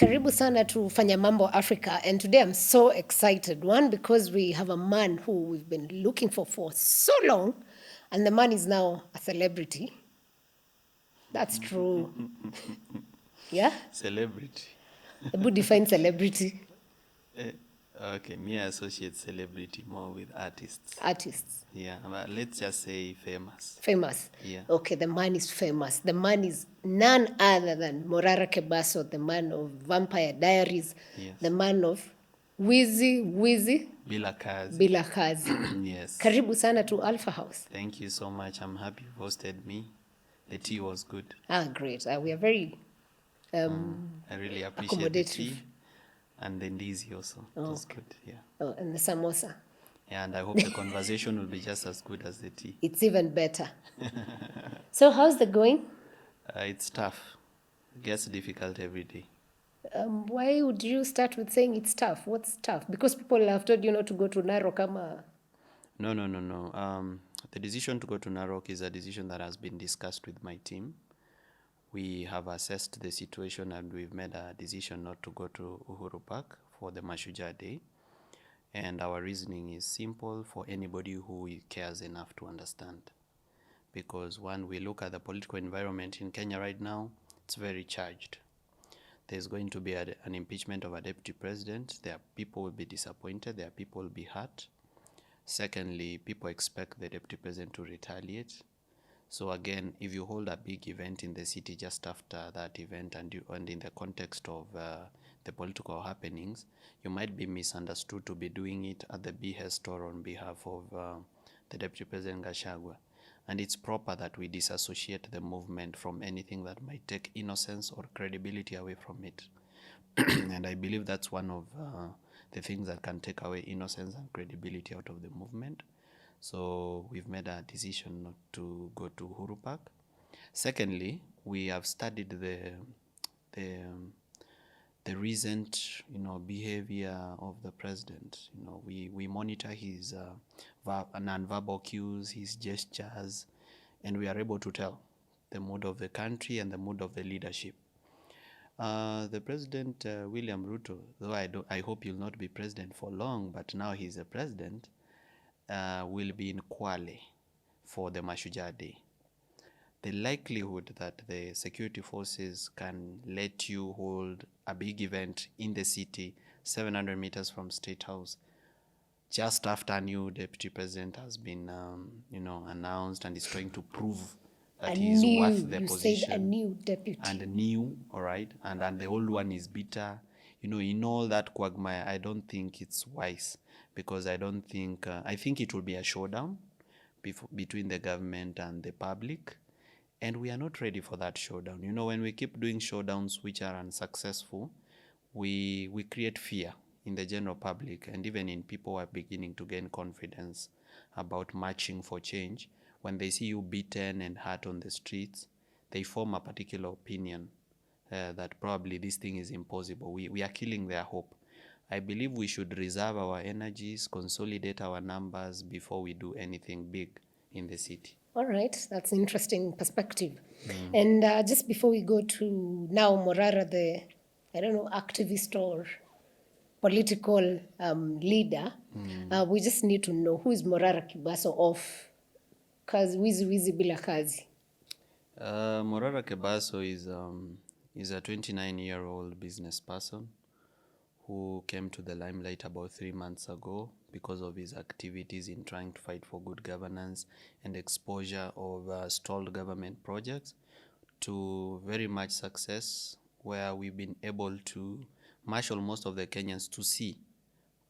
Karibu sana to Fanya Mambo Africa, and today I'm so excited. One, because we have a man who we've been looking for so long, and the man is now a celebrity. That's true. Yeah? Celebrity. Who define celebrity? Okay, me I associate celebrity more with artists. Artists. Yeah, but let's just say famous. Famous. Yeah. Okay, the man is famous. The man is none other than Morara Kebaso, the man of Vampire Diaries, Yes. the man of Wheezy Bila kazi. Bila Kazi. Yes. Karibu sana to Alpha House. Thank you so much. I'm happy you hosted me. The tea was good. Great. We are very I really appreciate the accommodative. tea. And the ndizi also. It was good, yeah. Oh, and the samosa. Yeah, and I hope the conversation will be just as good as the tea. It's even better. So how's the going? It's tough. It gets difficult every day. Why would you start with saying it's tough? What's tough? Because people have told you not to go to Narok. No. The decision to go to Narok is a decision that has been discussed with my team. We have assessed the situation and we've made a decision not to go to Uhuru Park for the Mashujaa Day. And our reasoning is simple for anybody who cares enough to understand. Because when we look at the political environment in Kenya right now, it's very charged. There's going to be an impeachment of a deputy president. There are people will be disappointed. There are people will be hurt. Secondly, people expect the deputy president to retaliate. So again, if you hold a big event in the city just after that event and in the context of the political happenings, you might be misunderstood to be doing it at the behest or on behalf of the Deputy President Gachagua. And it's proper that we disassociate the movement from anything that might take innocence or credibility away from it. And I believe that's one of the things that can take away innocence and credibility out of the movement. So we've made a decision not to go to Uhuru Park. Secondly, we have studied the recent, behavior of the president. We monitor his non-verbal cues, his gestures, and we are able to tell the mood of the country and the mood of the leadership. The president, William Ruto, though I hope he'll not be president for long, but now he's a president, will be in Kwale for the Mashujaa Day. The likelihood that the security forces can let you hold a big event in the city, 700 meters from State House, just after a new deputy president has been, announced and is trying to prove that he is worth the position. Said a new deputy. And new, all right, and the old one is bitter. In all that quagmire, I don't think it's wise, because I think it will be a showdown between the government and the public, and we are not ready for that showdown. When we keep doing showdowns which are unsuccessful, we create fear in the general public, and even in people who are beginning to gain confidence about marching for change. When they see you beaten and hurt on the streets, they form a particular opinion that probably this thing is impossible. We are killing their hope. I believe we should reserve our energies, consolidate our numbers before we do anything big in the city. All right, that's an interesting perspective. And just before we go to now Morara, the, activist or political leader, we just need to know who is Morara Kebaso of Wizi Bila Kazi. Morara Kebaso is a 29-year-old business person who came to the limelight about 3 months ago because of his activities in trying to fight for good governance and exposure of stalled government projects to very much success, where we've been able to marshal most of the Kenyans to see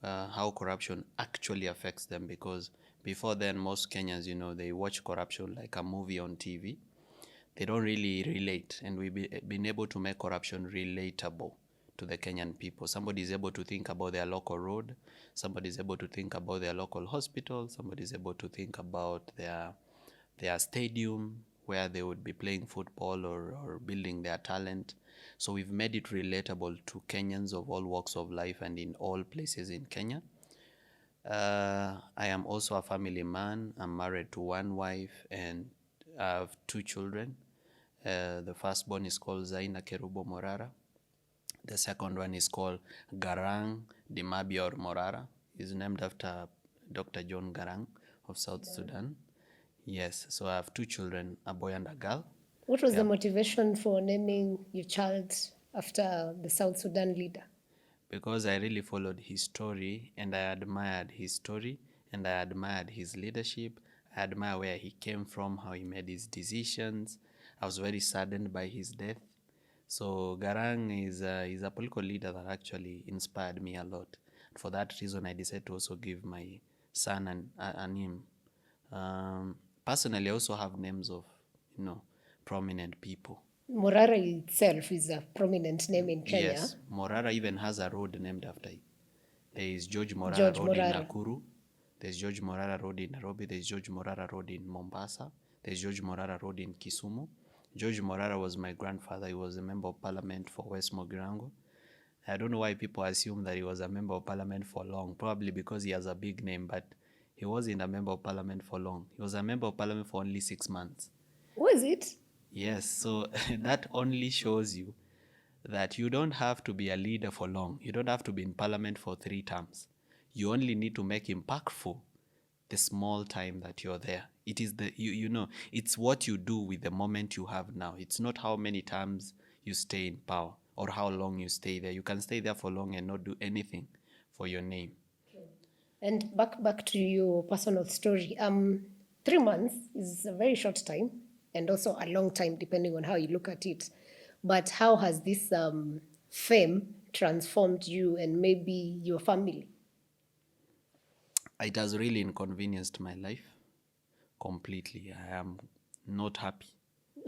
how corruption actually affects them, because before then, most Kenyans, they watch corruption like a movie on TV. They don't really relate, and we've been able to make corruption relatable to the Kenyan people. Somebody is able to think about their local road. Somebody is able to think about their local hospital. Somebody is able to think about their stadium where they would be playing football or building their talent. So we've made it relatable to Kenyans of all walks of life and in all places in Kenya. I am also a family man. I'm married to one wife and I have 2 children. The firstborn is called Zaina Kerubo Morara. The second one is called Garang Dimabi or Morara. It's named after Dr. John Garang of South Sudan. Yes, so I have two children, a boy and a girl. What was the motivation for naming your child after the South Sudan leader? Because I really followed his story and I admired his story and I admired his leadership. I admire where he came from, how he made his decisions. I was very saddened by his death. So Garang is a political leader that actually inspired me a lot. For that reason, I decided to also give my son a name. Personally, I also have names of, prominent people. Morara itself is a prominent name in Kenya. Yes, Morara even has a road named after it. There is George Morara George Road in Morara. Nakuru. There's George Morara Road in Nairobi. There's George Morara Road in Mombasa. There's George Morara Road in Kisumu. George Morara was my grandfather. He was a member of parliament for West Mogirango. I don't know why people assume that he was a member of parliament for long, probably because he has a big name, but he wasn't a member of parliament for long. He was a member of parliament for only 6 months. Was it? Yes, so that only shows you that you don't have to be a leader for long. You don't have to be in parliament for 3 terms. You only need to make impactful the small time that you're there. It is it's what you do with the moment you have now. It's not how many times you stay in power or how long you stay there. You can stay there for long and not do anything for your name. And back to your personal story. 3 months is a very short time and also a long time depending on how you look at it. But how has this fame transformed you and maybe your family? It has really inconvenienced my life completely. I am not happy.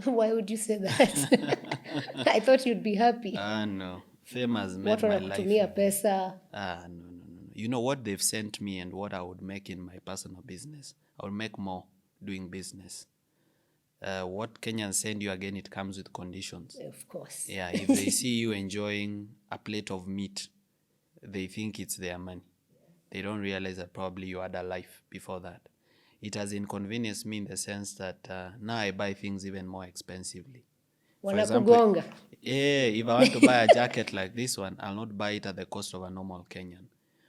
Why would you say that? I thought you'd be happy. No. Fame has made Watu my life. wanakutumia pesa. No. You know what they've sent me and what I would make in my personal business? I would make more doing business. What Kenyans send you, again, it comes with conditions. Of course. Yeah, if they see you enjoying a plate of meat, they think it's their money. They don't realize that probably you had a life before that. It has inconvenienced me in the sense that now I buy things even more expensively. For example, Wanakugonga. if I want to buy a jacket like this one, I'll not buy it at the cost of a normal Kenyan.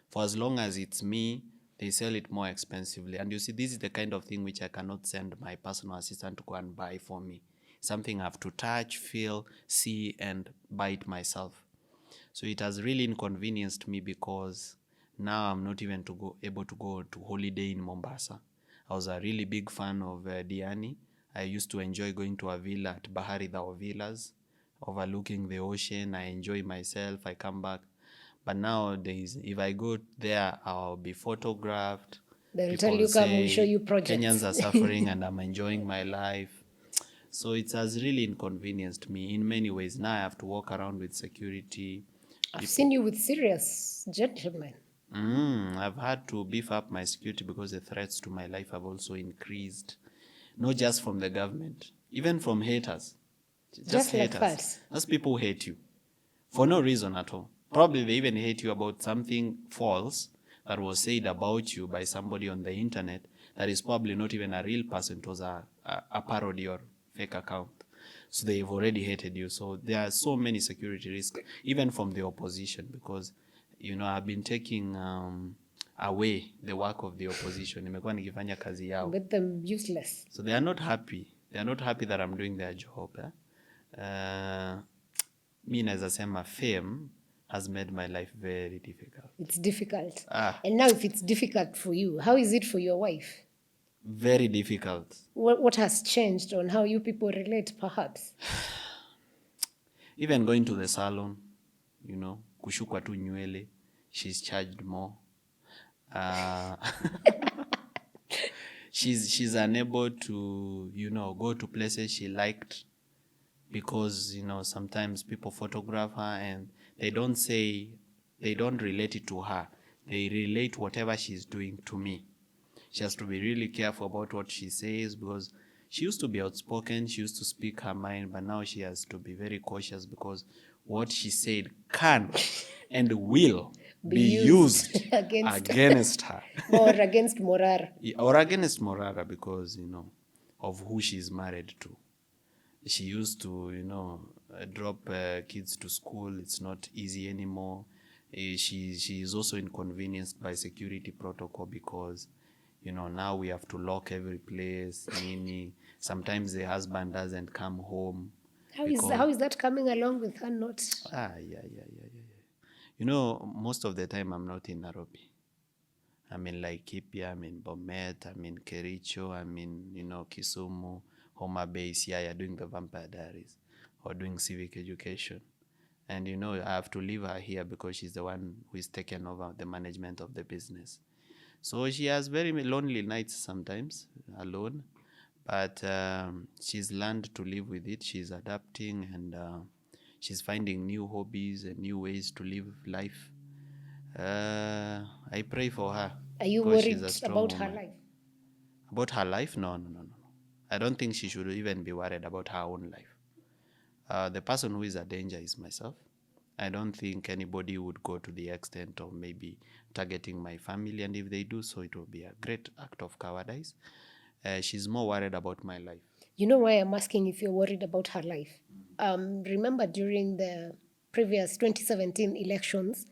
For as long as it's me, they sell it more expensively. And you see, this is the kind of thing which I cannot send my personal assistant to go and buy for me. Something I have to touch, feel, see, and buy it myself. So it has really inconvenienced me because now I'm not even able to go to holiday in Mombasa. I was a really big fan of Diani. I used to enjoy going to a villa at Bahari Dhao Villas, overlooking the ocean. I enjoy myself. I come back. But nowadays, if I go there, I'll be photographed. They'll tell you, come, we show you projects. Kenyans are suffering and I'm enjoying my life. So it has really inconvenienced me in many ways. Now I have to walk around with security. I've seen you with serious gentlemen. I've had to beef up my security because the threats to my life have also increased. Not just from the government, even from haters. Just haters. Like that. Those people hate you for no reason at all. Probably they even hate you about something false that was said about you by somebody on the internet that is probably not even a real person. It was a parody or fake account. So they've already hated you. So there are so many security risks, even from the opposition, because, I've been taking away the work of the opposition. Nimekuwa nikifanya kazi yao. With them useless. So they are not happy. They are not happy that I'm doing their job. Mi naweza sema fame has made my life very difficult. It's difficult. And now if it's difficult for you, how is it for your wife? Very difficult. What has changed on how you people relate, perhaps? Even going to the salon, kushukwa tu nywele, she's charged more. She's unable to, go to places she liked because, sometimes people photograph her and they don't relate it to her. They relate whatever she's doing to me. She has to be really careful about what she says because she used to be outspoken. She used to speak her mind, but now she has to be very cautious because what she said can and will be used against her. Or against Morara. Or against Morara because, of who she's married to. She used to, drop kids to school. It's not easy anymore. She is also inconvenienced by security protocol because, now we have to lock every place. Nini. Sometimes the husband doesn't come home because How is that coming along with her not? Most of the time I'm not in Nairobi. I'm in Laikipia, I'm in Bomet, I'm in Kericho, I'm in, Kisumu, Homa Bay, Siaya, doing the Vampire Diaries or doing civic education. And, I have to leave her here because she's the one who is taken over the management of the business. So she has very lonely nights sometimes, alone. But she's learned to live with it. She's adapting and she's finding new hobbies and new ways to live life. I pray for her. Are you Because she's worried a strong about her woman. life? About her life? No. I don't think she should even be worried about her own life. The person who is a danger is myself. I don't think anybody would go to the extent of maybe targeting my family, and if they do so, it will be a great act of cowardice. She's more worried about my life. You know why I'm asking if you're worried about her life? Remember during the previous 2017 elections,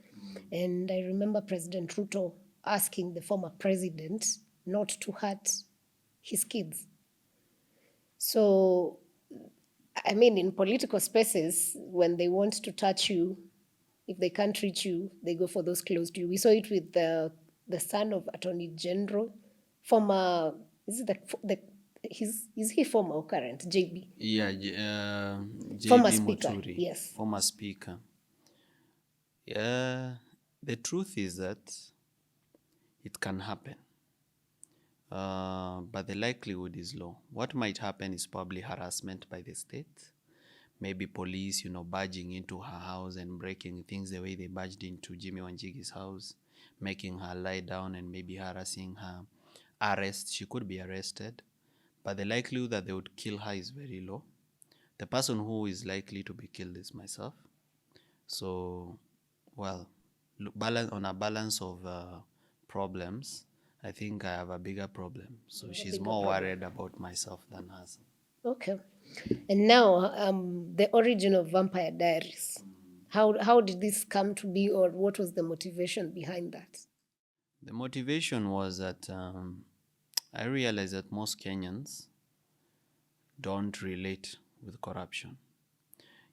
and I remember President Ruto asking the former president not to hurt his kids. So, I mean, in political spaces, when they want to touch you, if they can't reach you, they go for those close to you. We saw it with the son of Attorney General, former, is he former or current? JB. Yeah, Former JB speaker, Muturi, yes. former speaker. Yeah, the truth is that it can happen. But the likelihood is low. What might happen is probably harassment by the state. Maybe police, barging into her house and breaking things the way they barged into Jimmy Wanjigi's house, making her lie down and maybe harassing her. Arrest, she could be arrested. But the likelihood that they would kill her is very low. The person who is likely to be killed is myself. So, well, on a balance of problems, I think I have a bigger problem. So she's more worried about myself than us. Okay. And now, the origin of Vampire Diaries. How did this come to be, or what was the motivation behind that? The motivation was that I realized that most Kenyans don't relate with corruption.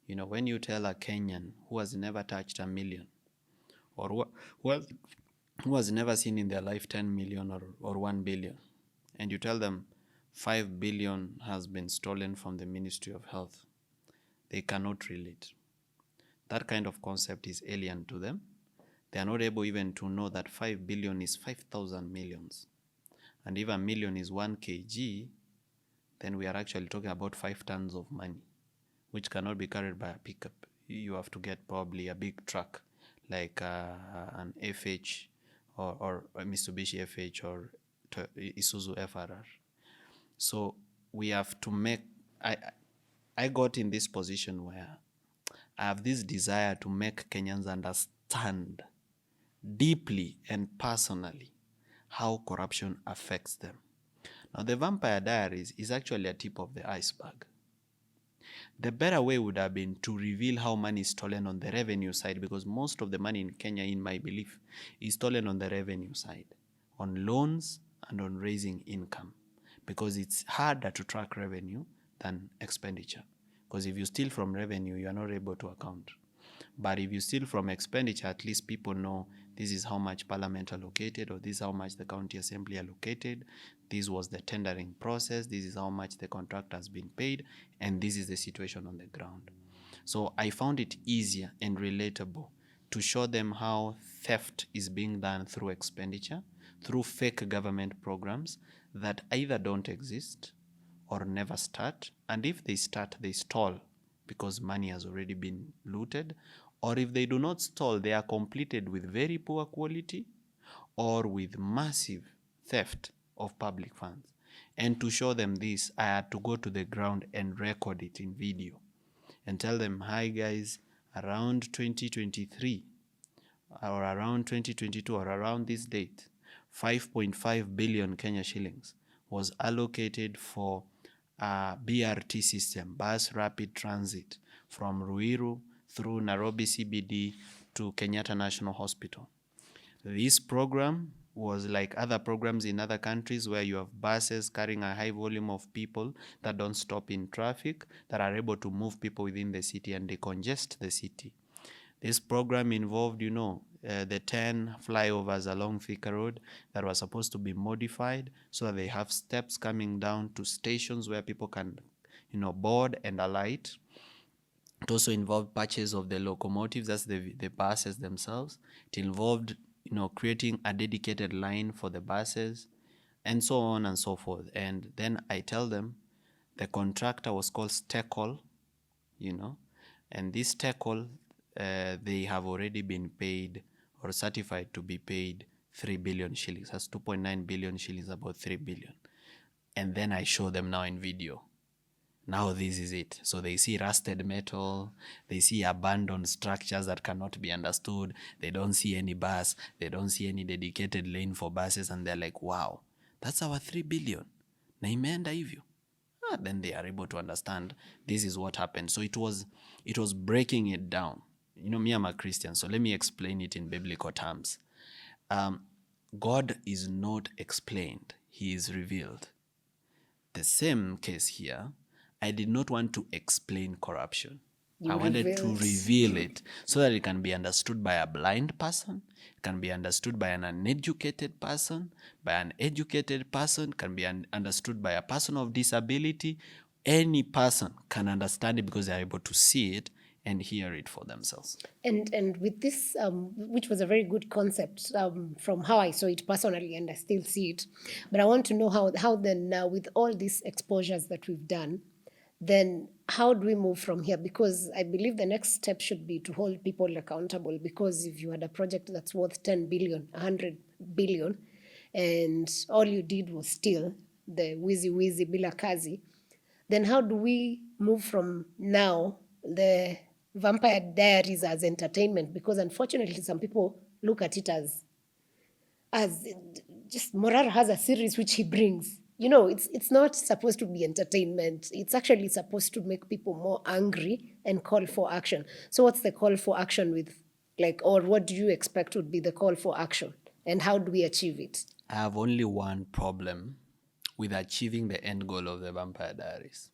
When you tell a Kenyan who has never touched a million, or who has never seen in their life 10 million or 1 billion, and you tell them 5 billion has been stolen from the Ministry of Health, they cannot relate. That kind of concept is alien to them. They are not able even to know that 5 billion is 5,000 millions. And if a million is 1 kg, then we are actually talking about 5 tons of money, which cannot be carried by a pickup. You have to get probably a big truck, like an FH or a Mitsubishi FH or Isuzu FRR. So we have to make, I got in this position where I have this desire to make Kenyans understand deeply and personally how corruption affects them. Now, the Vampire Diaries is actually a tip of the iceberg. The better way would have been to reveal how money is stolen on the revenue side, because most of the money in Kenya, in my belief, is stolen on the revenue side, on loans and on raising income, because it's harder to track revenue than expenditure. Because if you steal from revenue, you are not able to account. But if you steal from expenditure, at least people know this is how much Parliament allocated, or this is how much the County Assembly allocated, this was the tendering process, this is how much the contract has been paid, and this is the situation on the ground. So I found it easier and relatable to show them how theft is being done through expenditure, through fake government programs that either don't exist or never start, and if they start, they stall because money has already been looted, or if they do not stall, they are completed with very poor quality or with massive theft of public funds. And to show them this, I had to go to the ground and record it in video and tell them, hi guys, around 2023 or around 2022 or around this date, 5.5 billion Kenya shillings was allocated for BRT system, bus rapid transit, from Ruiru through Nairobi CBD to Kenyatta National Hospital. This program was like other programs in other countries where you have buses carrying a high volume of people that don't stop in traffic, that are able to move people within the city and decongest the city. This program involved, the 10 flyovers along Thika Road that were supposed to be modified so that they have steps coming down to stations where people can, board and alight. It also involved purchase of the locomotives, that's the buses themselves. It involved, creating a dedicated line for the buses, and so on and so forth. And then I tell them the contractor was called Stekol, and this Stekol, they have already been paid or certified to be paid 3 billion shillings. That's 2.9 billion shillings, about 3 billion. And then I show them now in video. Now this is it. So they see rusted metal, they see abandoned structures that cannot be understood, they don't see any bus, they don't see any dedicated lane for buses, and they're like, wow, that's our 3 billion. Na imeenda hivyo. Then they are able to understand this is what happened. So it was breaking it down. Me, I'm a Christian, so let me explain it in biblical terms. God is not explained, he is revealed. The same case here, I did not want to explain corruption. I wanted to reveal it so that it can be understood by a blind person, it can be understood by an uneducated person, by an educated person, can be understood by a person of disability. Any person can understand it because they are able to see it and hear it for themselves. And with this, which was a very good concept from how I saw it personally, and I still see it, but I want to know how then now with all these exposures that we've done, then how do we move from here? Because I believe the next step should be to hold people accountable, because if you had a project that's worth 10 billion, 100 billion, and all you did was steal the wizi bila kazi, then how do we move from now the Vampire Diaries as entertainment? Because unfortunately some people look at it as just Morara has a series which he brings. It's not supposed to be entertainment. It's actually supposed to make people more angry and call for action. So what's the call for action or what do you expect would be the call for action? And how do we achieve it? I have only one problem with achieving the end goal of the Vampire Diaries.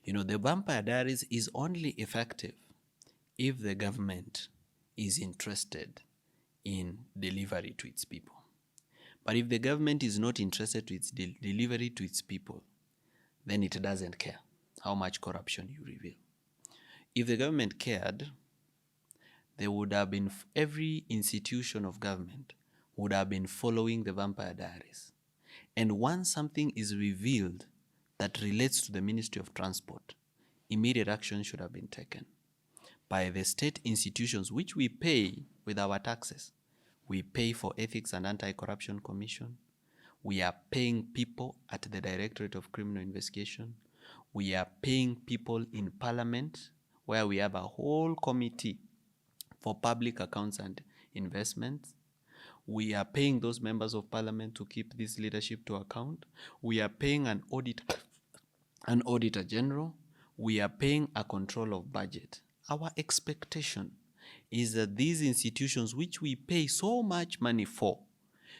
The Vampire Diaries is only effective if the government is interested in delivery to its people. But if the government is not interested to its delivery to its people, then it doesn't care how much corruption you reveal. If the government cared, there would have been every institution of government would have been following the Vampire Diaries. And once something is revealed that relates to the Ministry of Transport, immediate action should have been taken by the state institutions, which we pay with our taxes. We pay for Ethics and Anti-Corruption Commission. We are paying people at the Directorate of Criminal Investigation. We are paying people in Parliament, where we have a whole committee for public accounts and investments. We are paying those members of Parliament to keep this leadership to account. We are paying an auditor general. We are paying a control of budget. Our expectation is that these institutions, which we pay so much money for,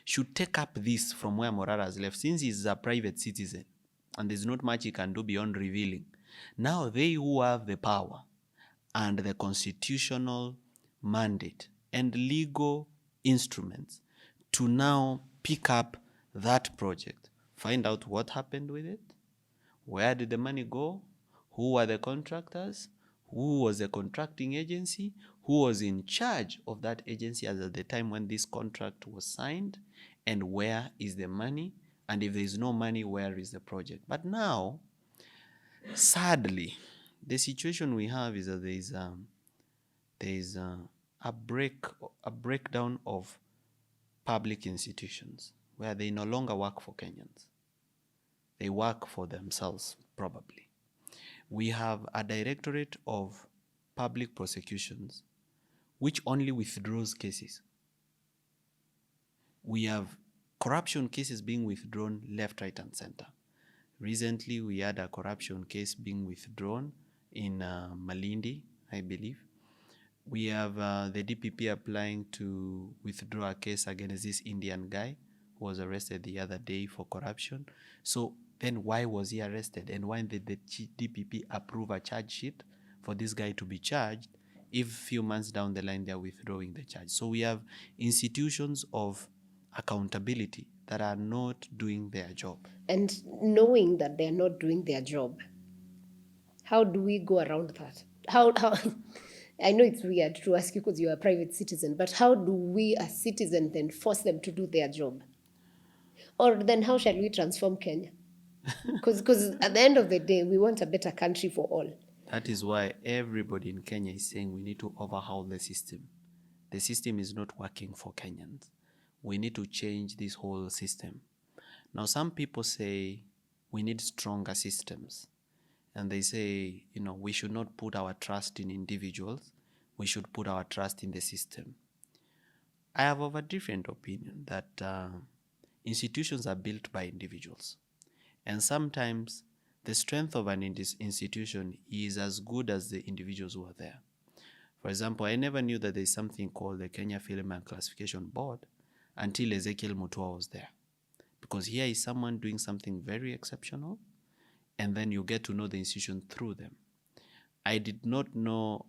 should take up this from where Morara has left, since he's a private citizen and there's not much he can do beyond revealing. Now they who have the power and the constitutional mandate and legal instruments to now pick up that project, find out what happened with it, where did the money go, who were the contractors, who was the contracting agency, who was in charge of that agency as at the time when this contract was signed, and where is the money, and if there is no money, where is the project? But now, sadly, the situation we have is that there is a breakdown of public institutions where they no longer work for Kenyans. They work for themselves, probably. We have a Directorate of Public Prosecutions which only withdraws cases. We have corruption cases being withdrawn left, right, and center. Recently, we had a corruption case being withdrawn in Malindi, I believe. We have the DPP applying to withdraw a case against this Indian guy who was arrested the other day for corruption. So then why was he arrested? And why did the DPP approve a charge sheet for this guy to be charged if a few months down the line they are withdrawing the charge? So we have institutions of accountability that are not doing their job. And knowing that they're not doing their job, how do we go around that? How I know it's weird to ask you because you're a private citizen, but how do we as citizens then force them to do their job? Or then how shall we transform Kenya? Because at the end of the day, we want a better country for all. That is why everybody in Kenya is saying we need to overhaul the system. The system is not working for Kenyans. We need to change this whole system. Now, some people say we need stronger systems. And they say, we should not put our trust in individuals. We should put our trust in the system. I have a different opinion that institutions are built by individuals. And sometimes the strength of an institution is as good as the individuals who are there. For example, I never knew that there's something called the Kenya Film and Classification Board until Ezekiel Mutua was there. Because here is someone doing something very exceptional, and then you get to know the institution through them. I did not know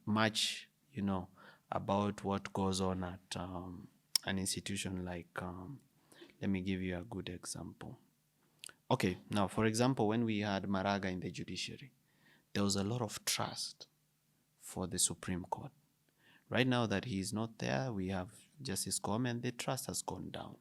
much, about what goes on at an institution like, let me give you a good example. Okay, now, for example, when we had Maraga in the judiciary, there was a lot of trust for the Supreme Court. Right now that he is not there, we have Justice Koome, and the trust has gone down.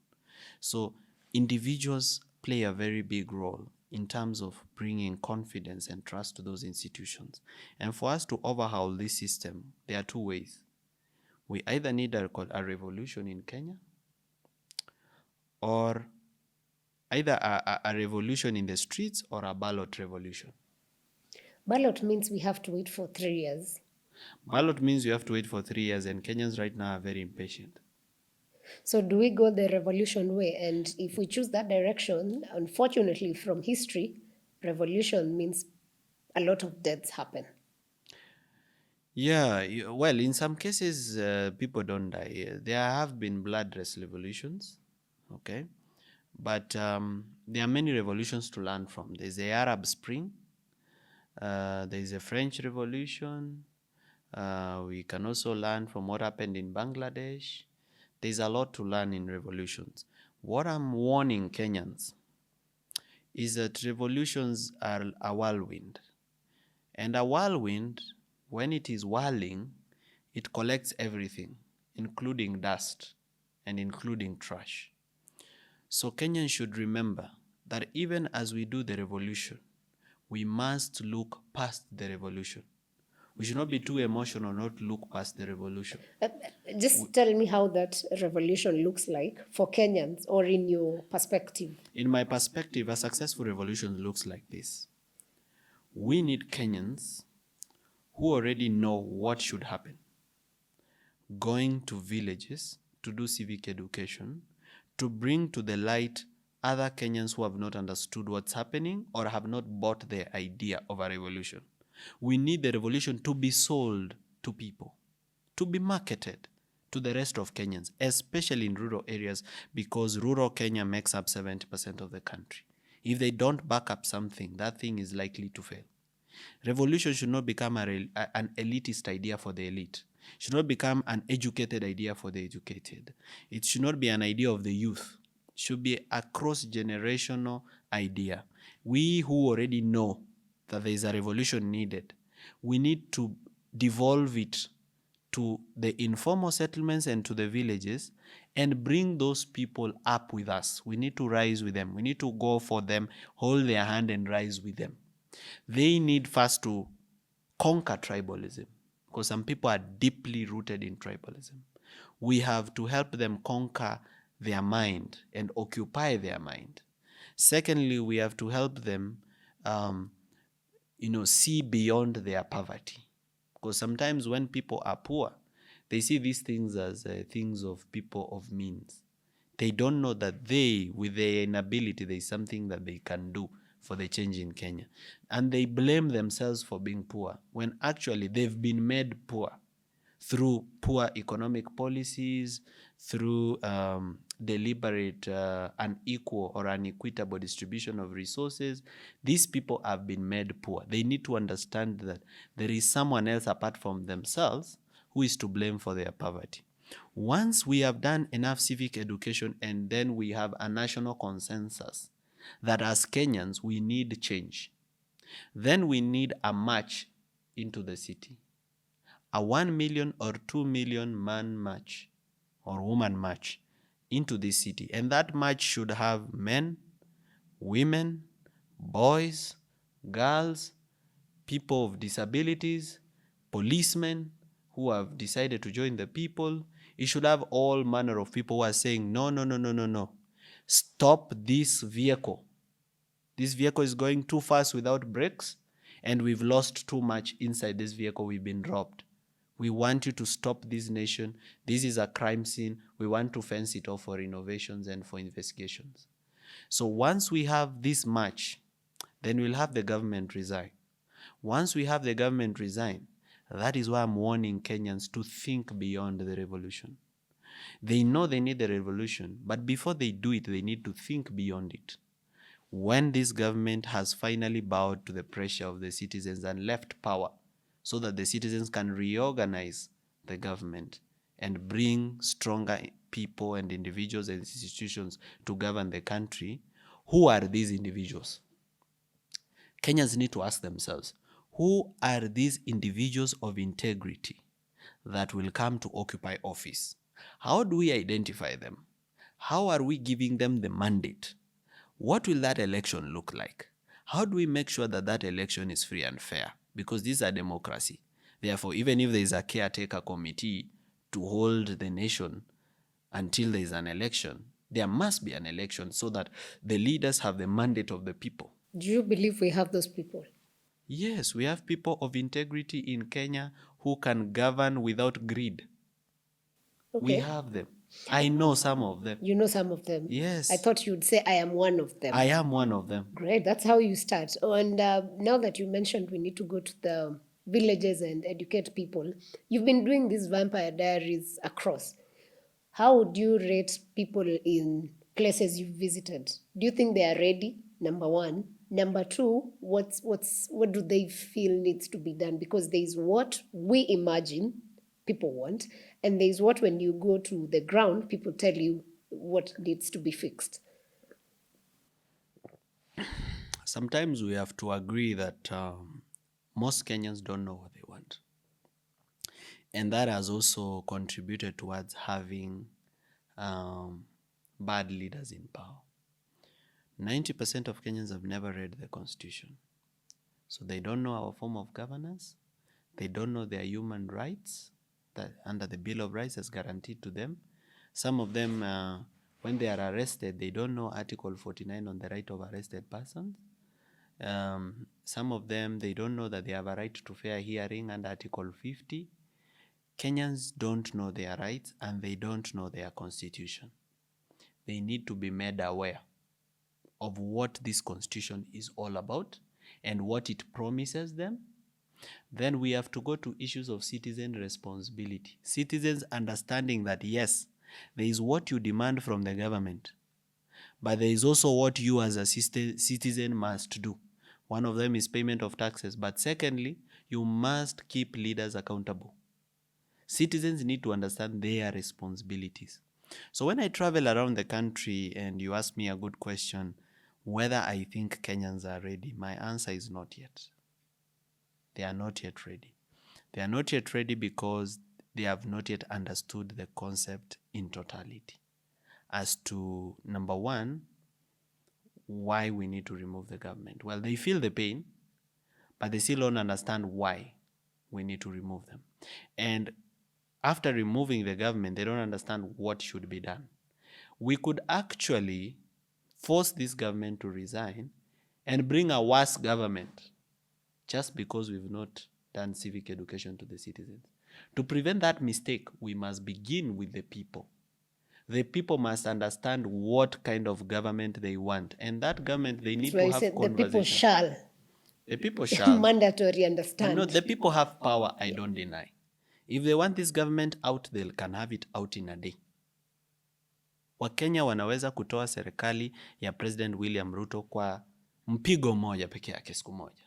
So individuals play a very big role in terms of bringing confidence and trust to those institutions. And for us to overhaul this system, there are two ways. We either need a revolution in Kenya, or either a revolution in the streets or a ballot revolution. Ballot means we have to wait for 3 years. Ballot means you have to wait for 3 years, and Kenyans right now are very impatient. So do we go the revolution way? And if we choose that direction, unfortunately from history, revolution means a lot of deaths happen. Yeah, well, in some cases, people don't die. There have been bloodless revolutions, okay? But there are many revolutions to learn from. There's the Arab Spring, there's the French Revolution. We can also learn from what happened in Bangladesh. There's a lot to learn in revolutions. What I'm warning Kenyans is that revolutions are a whirlwind. And a whirlwind, when it is whirling, it collects everything, including dust and including trash. So Kenyans should remember that even as we do the revolution, we must look past the revolution. We should not be too emotional, not look past the revolution. Just tell me how that revolution looks like for Kenyans, or in your perspective. In my perspective, a successful revolution looks like this. We need Kenyans who already know what should happen, going to villages to do civic education, to bring to the light other Kenyans who have not understood what's happening or have not bought the idea of a revolution. We need the revolution to be sold to people, to be marketed to the rest of Kenyans, especially in rural areas, because rural Kenya makes up 70% of the country. If they don't back up something, that thing is likely to fail. Revolution should not become an elitist idea for the elite. It should not become an educated idea for the educated. It should not be an idea of the youth. It should be a cross-generational idea. We who already know that there is a revolution needed, we need to devolve it to the informal settlements and to the villages and bring those people up with us. We need to rise with them. We need to go for them, hold their hand and rise with them. They need first to conquer tribalism, because some people are deeply rooted in tribalism. We have to help them conquer their mind and occupy their mind. Secondly, we have to help them see beyond their poverty. Because sometimes when people are poor, they see these things as things of people of means. They don't know that they, with their inability, there is something that they can do for the change in Kenya. And they blame themselves for being poor, when actually they've been made poor through poor economic policies, through deliberate unequal or unequitable distribution of resources. These people have been made poor. They need to understand that there is someone else apart from themselves who is to blame for their poverty. Once we have done enough civic education and then we have a national consensus that as Kenyans we need change, then we need a march into the city. A 1 million or 2 million man march or woman march into this city. And that march should have men, women, boys, girls, people of disabilities, policemen who have decided to join the people. It should have all manner of people who are saying, no, no, no, no, no, no. Stop this vehicle. This vehicle is going too fast without brakes, and we've lost too much inside this vehicle. We've been robbed. We want you to stop this nation. This is a crime scene. We want to fence it off for innovations and for investigations. So once we have this march, then we'll have the government resign. Once we have the government resign, that is why I'm warning Kenyans to think beyond the revolution. They know they need the revolution, but before they do it, they need to think beyond it. When this government has finally bowed to the pressure of the citizens and left power, so that the citizens can reorganize the government and bring stronger people and individuals and institutions to govern the country, who are these individuals? Kenyans need to ask themselves, who are these individuals of integrity that will come to occupy office? How do we identify them? How are we giving them the mandate? What will that election look like? How do we make sure that that election is free and fair? Because this is a democracy. Therefore, even if there is a caretaker committee to hold the nation until there is an election, there must be an election so that the leaders have the mandate of the people. Do you believe we have those people? Yes, we have people of integrity in Kenya who can govern without greed. Okay. We have them. I know some of them. You know some of them? Yes. I thought you'd say I am one of them. I am one of them. Great, that's how you start. Oh, and now that you mentioned we need to go to the villages and educate people, you've been doing these vampire diaries across. How would you rate people in places you've visited? Do you think they are ready? Number one. Number two, what do they feel needs to be done? Because there is what we imagine people want, and there is what when you go to the ground, people tell you what needs to be fixed. Sometimes we have to agree that most Kenyans don't know what they want. And that has also contributed towards having bad leaders in power. 90% of Kenyans have never read the Constitution. So they don't know our form of governance. They don't know their human rights that under the Bill of Rights is guaranteed to them. Some of them, when they are arrested, they don't know Article 49 on the right of arrested persons. Some of them, they don't know that they have a right to fair hearing under Article 50. Kenyans don't know their rights and they don't know their constitution. They need to be made aware of what this constitution is all about and what it promises them. Then we have to go to issues of citizen responsibility. Citizens understanding that yes, there is what you demand from the government, but there is also what you as a citizen must do. One of them is payment of taxes, but secondly, you must keep leaders accountable. Citizens need to understand their responsibilities. So when I travel around the country and you ask me a good question, whether I think Kenyans are ready, my answer is not yet. They are not yet ready. They are not yet ready because they have not yet understood the concept in totality. As to, number one, why we need to remove the government. Well, they feel the pain, but they still don't understand why we need to remove them. And after removing the government, they don't understand what should be done. We could actually force this government to resign and bring a worse government just because we've not done civic education to the citizens. To prevent that mistake, we must begin with the people. The people must understand what kind of government they want. And that government, they need That's why to you have said the people conversation. shall The people shall. mandatory understand. No, the people have power, I don't deny. If they want this government out, they can have it out in a day. Wakenya wanaweza kutoa serikali ya President William Ruto kwa mpigo moja peke yake siku moja.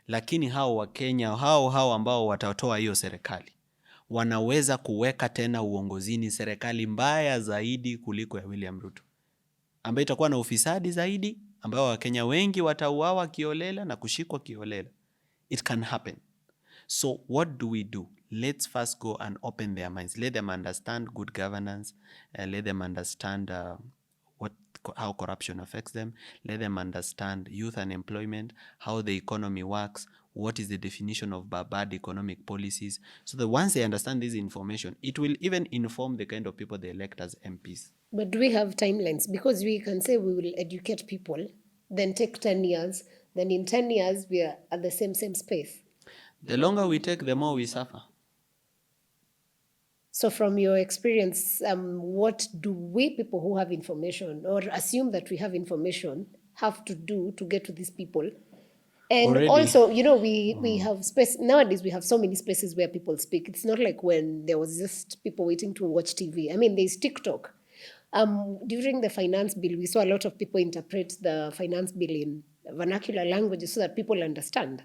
Lakini hao Wakenya, hao ambao watatoa hiyo serikali, wanaweza kuweka tena uongozini serikali mbaya zaidi kuliko ya William Ruto, ambayo itakuwa na ufisadi zaidi, ambao Wakenya wengi watauawa kiolela na kushikwa kiolela. It can happen. So what do? Let's first go and open their minds. Let them understand good governance. Let them understand how corruption affects them. Let them understand youth unemployment, how the economy works, what is the definition of bad economic policies. So that once they understand this information, it will even inform the kind of people they elect as MPs. But do we have timelines? Because we can say we will educate people, then take 10 years, then in 10 years we are at the same space. The longer we take, the more we suffer. So from your experience, what do we people who have information or assume that we have information have to do to get to these people? And Already. Also, we have space. Nowadays, we have so many spaces where people speak. It's not like when there was just people waiting to watch TV. I mean, there's TikTok. During the finance bill, we saw a lot of people interpret the finance bill in vernacular languages so that people understand.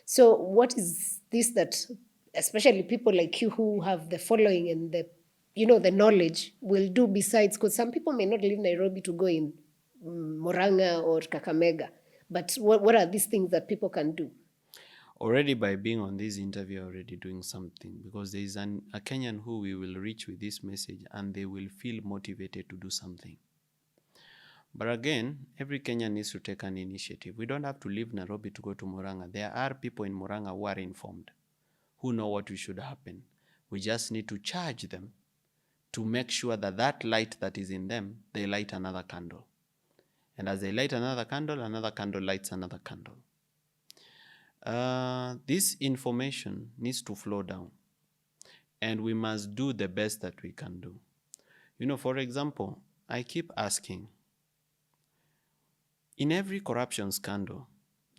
So what is this that, especially people like you who have the following and the knowledge, will do besides? Because some people may not leave Nairobi to go in Murang'a or Kakamega. But what are these things that people can do? Already by being on this interview, already doing something, because there is a Kenyan who we will reach with this message and they will feel motivated to do something. But again, every Kenyan needs to take an initiative. We don't have to leave Nairobi to go to Murang'a. There are people in Murang'a who are informed, who know what should happen. We just need to charge them to make sure that that light that is in them, they light another candle. And as they light another candle lights another candle. This information needs to flow down. And we must do the best that we can do. For example, I keep asking, in every corruption scandal,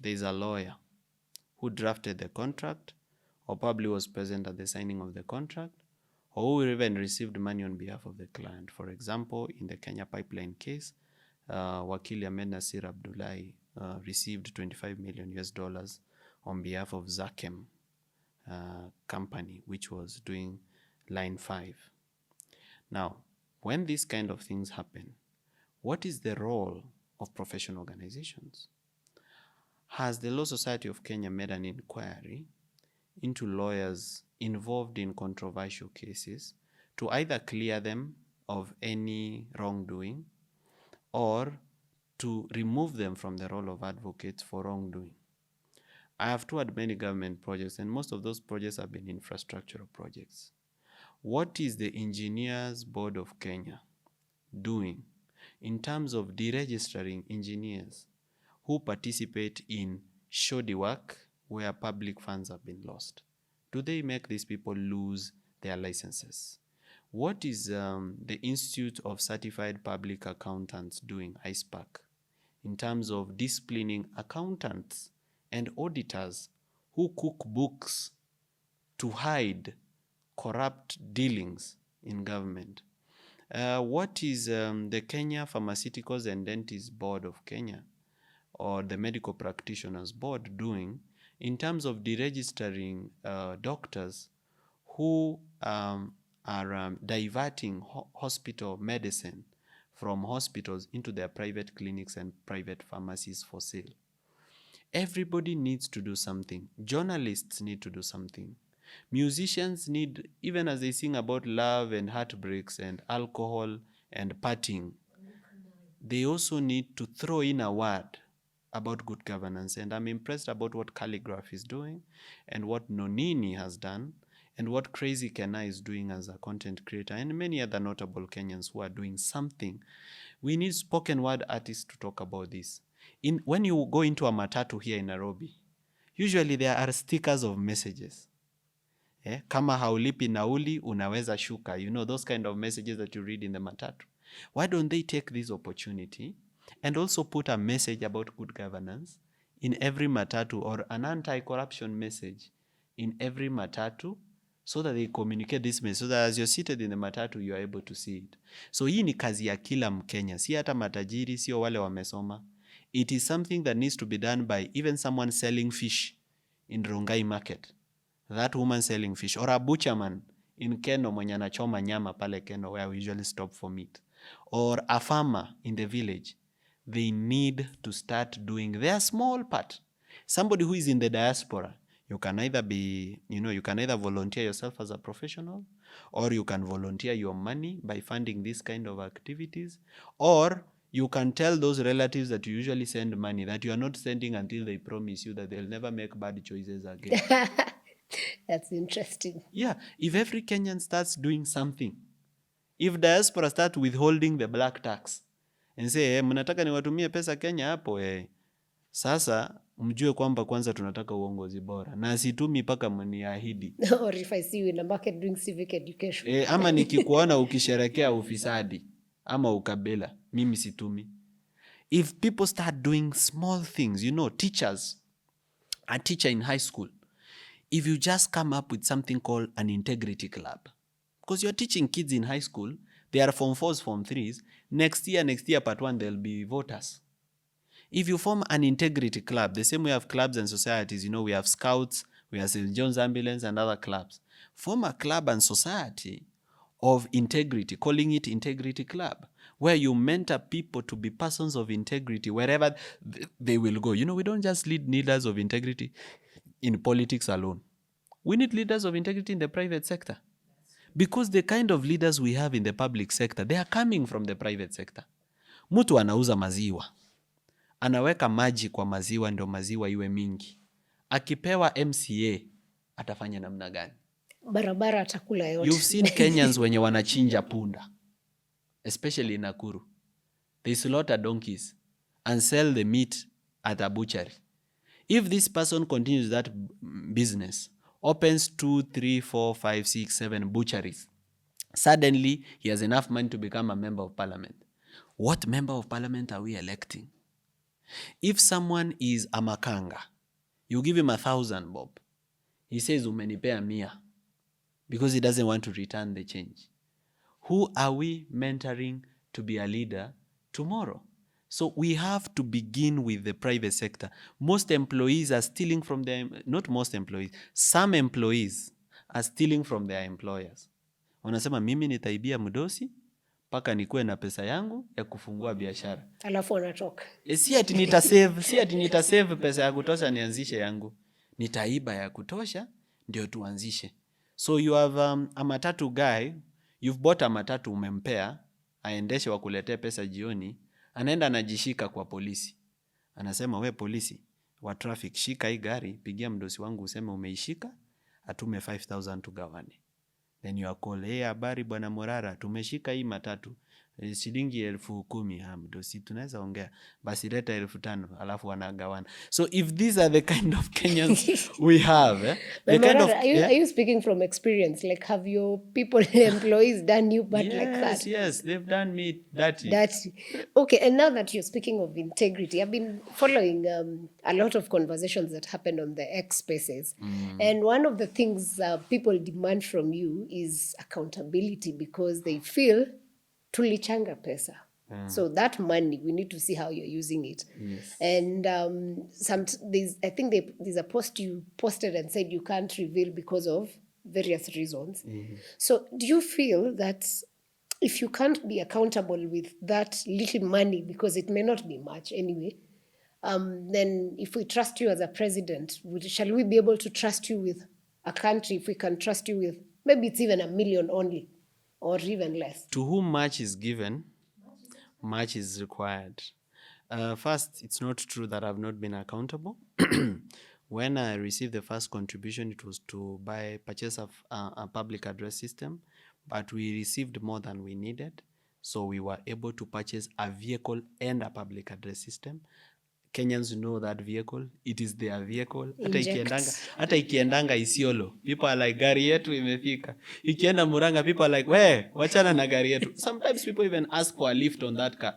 there is a lawyer who drafted the contract, or probably was present at the signing of the contract, or who even received money on behalf of the client. For example, in the Kenya pipeline case, Wakili Ahmed Nasir Abdullahi received $25 million on behalf of Zakem company, which was doing Line 5. Now, when these kind of things happen, what is the role of professional organizations? Has the Law Society of Kenya made an inquiry into lawyers involved in controversial cases to either clear them of any wrongdoing or to remove them from the role of advocates for wrongdoing? I have toured many government projects, and most of those projects have been infrastructural projects. What is the Engineers Board of Kenya doing in terms of deregistering engineers who participate in shoddy work where public funds have been lost? Do they make these people lose their licenses? What is the Institute of Certified Public Accountants doing, ISPAC, in terms of disciplining accountants and auditors who cook books to hide corrupt dealings in government? What is the Kenya Pharmaceuticals and Dentists Board of Kenya, or the Medical Practitioners Board, doing in terms of deregistering doctors who are diverting hospital medicine from hospitals into their private clinics and private pharmacies for sale? Everybody needs to do something. Journalists need to do something. Musicians need, even as they sing about love and heartbreaks and alcohol and partying, they also need to throw in a word about good governance. And I'm impressed about what Calligraph is doing and what Nonini has done and what Crazy Kena is doing as a content creator, and many other notable Kenyans who are doing something. We need spoken word artists to talk about this. When you go into a matatu here in Nairobi, usually there are stickers of messages. Kama haulipi nauli unaweza shuka. You know, those kind of messages that you read in the matatu. Why don't they take this opportunity and also put a message about good governance in every matatu, or an anti-corruption message in every matatu, so that they communicate this message, so that as you're seated in the matatu, you are able to see it. So hii ni kazi ya kila Mkenya, si hata matajiri, sio wale wamesoma. It is something that needs to be done by even someone selling fish in Rongai market. That woman selling fish, or a butcherman in Keno mwenye anachoma nyama pale Keno where we usually stop for meat, or a farmer in the village. They need to start doing their small part. Somebody who is in the diaspora, you can either be, you can either volunteer yourself as a professional, or you can volunteer your money by funding this kind of activities, or you can tell those relatives that you usually send money that you are not sending until they promise you that they'll never make bad choices again. That's interesting. Yeah, if every Kenyan starts doing something, if diaspora start withholding the black tax and say, mnataka niwatumie pesa Kenya hapo, sasa mjue kwamba kwanza tunataka uongozi bora na situmi paka mniahidi. Or if I see you in a market doing civic education. Ama nikikuona ukisherekea ufisadi ama ukabila, mimi situmi. If people start doing small things, teachers, a teacher in high school, if you just come up with something called an integrity club, because you're teaching kids in high school, they are form 4s, form 3s, next year part 1, they'll be voters. If you form an integrity club, the same way we have clubs and societies, we have scouts, we have St. John's Ambulance and other clubs. Form a club and society of integrity, calling it Integrity Club, where you mentor people to be persons of integrity wherever they will go. We don't just need leaders of integrity in politics alone. We need leaders of integrity in the private sector. Because the kind of leaders we have in the public sector, they are coming from the private sector. Mtu anauza maziwa. Anaweka maji kwa maziwa ndio maziwa iwe mingi. Akipewa MCA, atafanya namna gani? Barabara atakula yote. You've seen Kenyans wenye wanachinja punda, especially in Nakuru. They slaughter donkeys and sell the meat at a butchery. If this person continues that business, opens 2, 3, 4, 5, 6, 7 butcheries, suddenly he has enough money to become a member of parliament. What member of parliament are we electing? If someone is a makanga, you give him 1,000 bob. He says, umenipea 100, because he doesn't want to return the change. Who are we mentoring to be a leader tomorrow? So we have to begin with the private sector. Most employees are stealing from not most employees, some employees are stealing from their employers. Wanasema mimi nitaibia mdosi paka nikuwe na pesa yangu ya kufungua biashara. Alafu wanatoka. Si ati nitasave pesa ya kutosha nianzishe yangu. Nitaiba ya kutosha ndio tuanzishe. So you have a matatu guy, you've bought a matatu, umempea aendeshe wakuletee pesa jioni, anaenda anajishika kwa polisi. Anasema, we polisi wa traffic, shika hii gari, pigia mdosi wangu useme umeishika, atume 5,000 tugawane. Then you are called, hey, habari bwana Morara, tumeshika hii matatu, shilingi 10,000. Mdosi, tunaweza ongea, basi leta 5,000, alafu wanagawana. So if these are the kind of Kenyans we have, the Morara, kind of, are you speaking from experience? Like, have your people, employees done you bad like that? Yes, they've done me dirty. Okay, and now that you're speaking of integrity, I've been following a lot of conversations that happened on the X spaces. And one of the things people demand from you is accountability, because they feel tulichanga pesa. So that money, we need to see how you're using it. Yes. And I think there's a post you posted and said you can't reveal because of various reasons. So do you feel that if you can't be accountable with that little money, because it may not be much anyway, then if we trust you as a president, shall we be able to trust you with a country if we can trust you with maybe it's even 1 million only, or even less? To whom much is given, much is required. First, it's not true that I've not been accountable. When I received the first contribution, it was to purchase a public address system, but we received more than we needed. So we were able to purchase a vehicle and a public address system. Kenyans know that vehicle. It is their vehicle. Inject. Hata ikiendanga Isiolo, people are like, gari yetu imefika. Ikienda Muranga, people are like, we, wachana na gari yetu. Sometimes people even ask for a lift on that car.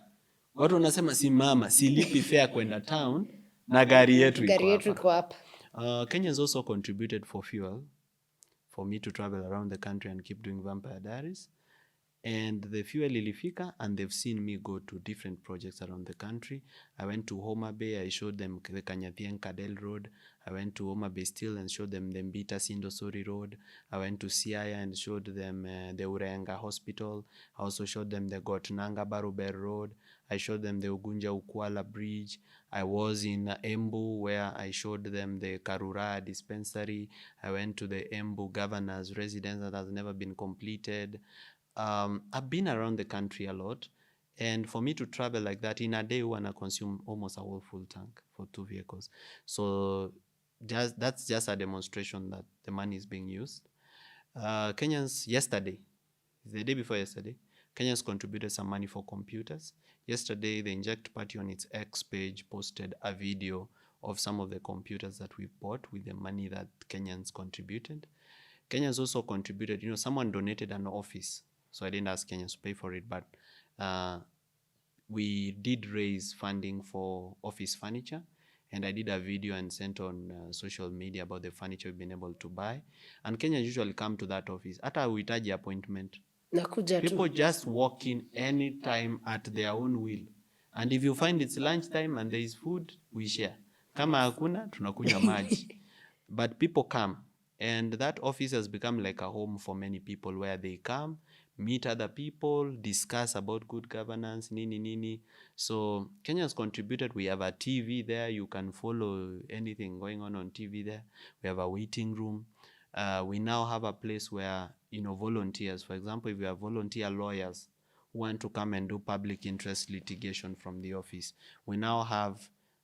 Watu wanasema simama, silipi fare kwenda town, na gari yetu iko hapa. Kenyans also contributed for fuel for me to travel around the country and keep doing vampire diaries. And the fuel ilifika, and they've seen me go to different projects around the country. I went to Homa Bay, I showed them the Kanyathian Kadel Road. I went to Homa Bay still and showed them the Mbita Sindosori Road. I went to Siaya and showed them the Urenga Hospital. I also showed them the Gotnanga Baruber Road. I showed them the Ugunja Ukwala Bridge. I was in Embu, where I showed them the Karura dispensary. I went to the Embu governor's residence that has never been completed. I've been around the country a lot, and for me to travel like that in a day, I consume almost a whole full tank for 2 vehicles. So that's just a demonstration that the money is being used. Kenyans yesterday, the day before yesterday, Kenyans contributed some money for computers. Yesterday, the Inject party on its X page posted a video of some of the computers that we bought with the money that Kenyans contributed. Kenyans also contributed, someone donated an office. So I didn't ask Kenyans to pay for it, but we did raise funding for office furniture. And I did a video and sent on social media about the furniture we've been able to buy. And Kenyans usually come to that office. Hata huhitaji appointment. People just walk in anytime at their own will. And if you find it's lunchtime and there is food, we share. Kama hakuna, tunakunywa maji. But people come. And that office has become like a home for many people, where they come, meet other people, discuss about good governance, nini. So Kenyans contributed. We have a TV there. You can follow anything going on TV there. We have a waiting room. We now have a place where, volunteers, for example, if you have volunteer lawyers who want to come and do public interest litigation from the office, we now have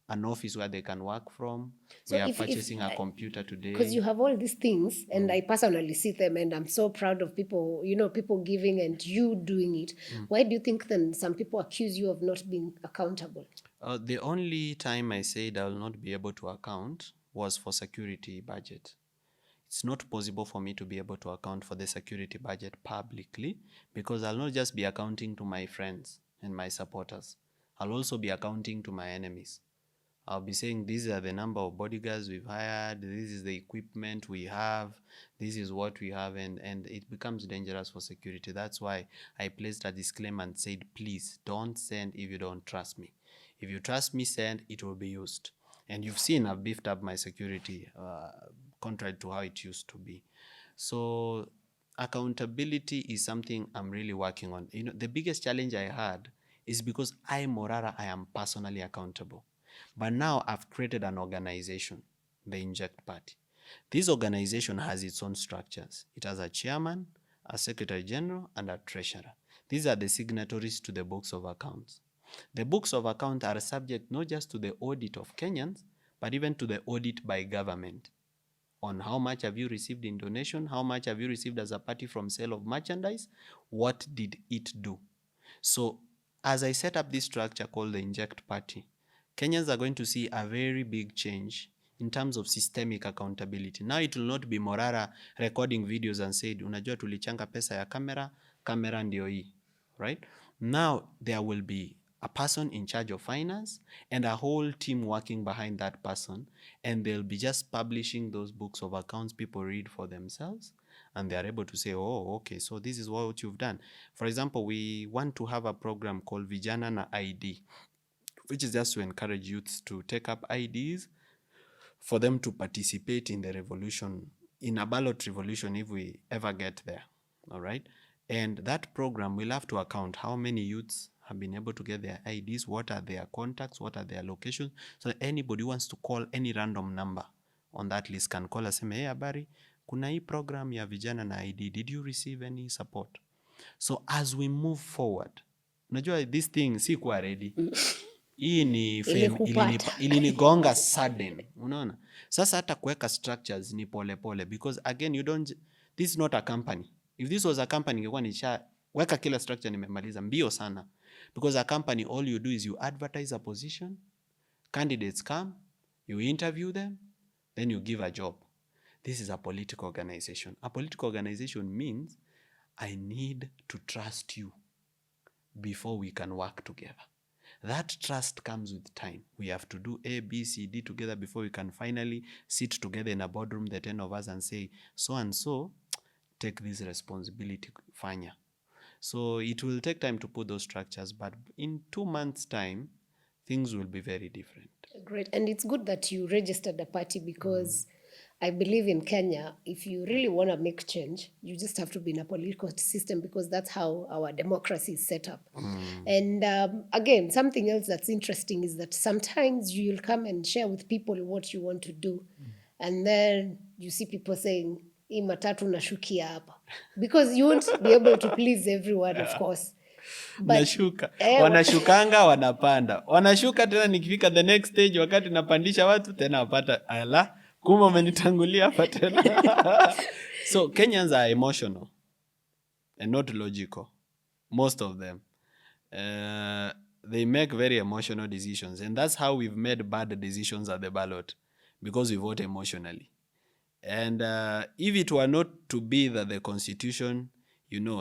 an office where they can work from. So we are purchasing a computer today. Because you have all these things, and I personally see them, and I'm so proud of people, people giving and you doing it. Why do you think then some people accuse you of not being accountable? The only time I said I will not be able to account was for security budget. It's not possible for me to be able to account for the security budget publicly, because I'll not just be accounting to my friends and my supporters. I'll also be accounting to my enemies. I'll be saying these are the number of bodyguards we've hired, this is the equipment we have, this is what we have, and it becomes dangerous for security. That's why I placed a disclaimer and said, please don't send if you don't trust me. If you trust me, send, it will be used. And you've seen I've beefed up my security, contrary to how it used to be. So accountability is something I'm really working on. The biggest challenge I had is because Morara, I am personally accountable. But now I've created an organization, the Inject Party. This organization has its own structures. It has a chairman, a secretary general, and a treasurer. These are the signatories to the books of accounts. The books of accounts are subject not just to the audit of Kenyans, but even to the audit by government on how much have you received in donation, how much have you received as a party from sale of merchandise, what did it do? So as I set up this structure called the Inject Party, Kenyans are going to see a very big change in terms of systemic accountability. Now it will not be Morara recording videos and said, unajua tulichanga pesa ya kamera ndio hii, right? Now there will be a person in charge of finance and a whole team working behind that person, and they'll be just publishing those books of accounts people read for themselves, and they are able to say, oh, okay, so this is what you've done. For example, we want to have a program called Vijana na ID, which is just to encourage youths to take up IDs for them to participate in the revolution, in a ballot revolution, if we ever get there, all right? And that program will have to account how many youths have been able to get their IDs, what are their contacts, what are their locations, so that anybody who wants to call any random number on that list can call us and say, hey, habari, kuna hii program ya vijana na ID, did you receive any support? So as we move forward, unajua this thing si kuwa ready. Hii ni ilinigonga sudden, unaona? Sasa hata kuweka structures ni pole, because again this is not a company. If this was a company, ingekuwa weka kila structure nimemaliza mbio sana. Because a company, all you do is you advertise a position, Candidates come, you interview them, then you give a job. This is a political organization. A political organization means I need to trust you before we can work together. That trust comes with time. We have to do A, B, C, D together before we can finally sit together in a boardroom, the 10 of us, and say, so and so, take this responsibility, fanya. So it will take time to put those structures, but in 2 months' time, things will be very different. Great. And it's good that you registered a party because I believe in Kenya, if you really want to make change, you just have to be in a political system because that's how our democracy is set up. And again, something else that's interesting is that sometimes you'll come and share with people what you want to do. And then you see people saying, hii matatu nashukia hapa. Because you won't be able to please everyone, of course. Nashuka. Wanashukanga, wanapanda. Wanashuka tena nikifika the next stage wakati napandisha watu tena wapata ala. Kuma umenitangulia hapa tena. So Kenyans are emotional and not logical. Most of them. They make very emotional decisions. And that's how we've made bad decisions at the ballot. Because we vote emotionally. And if it were not to be that the Constitution,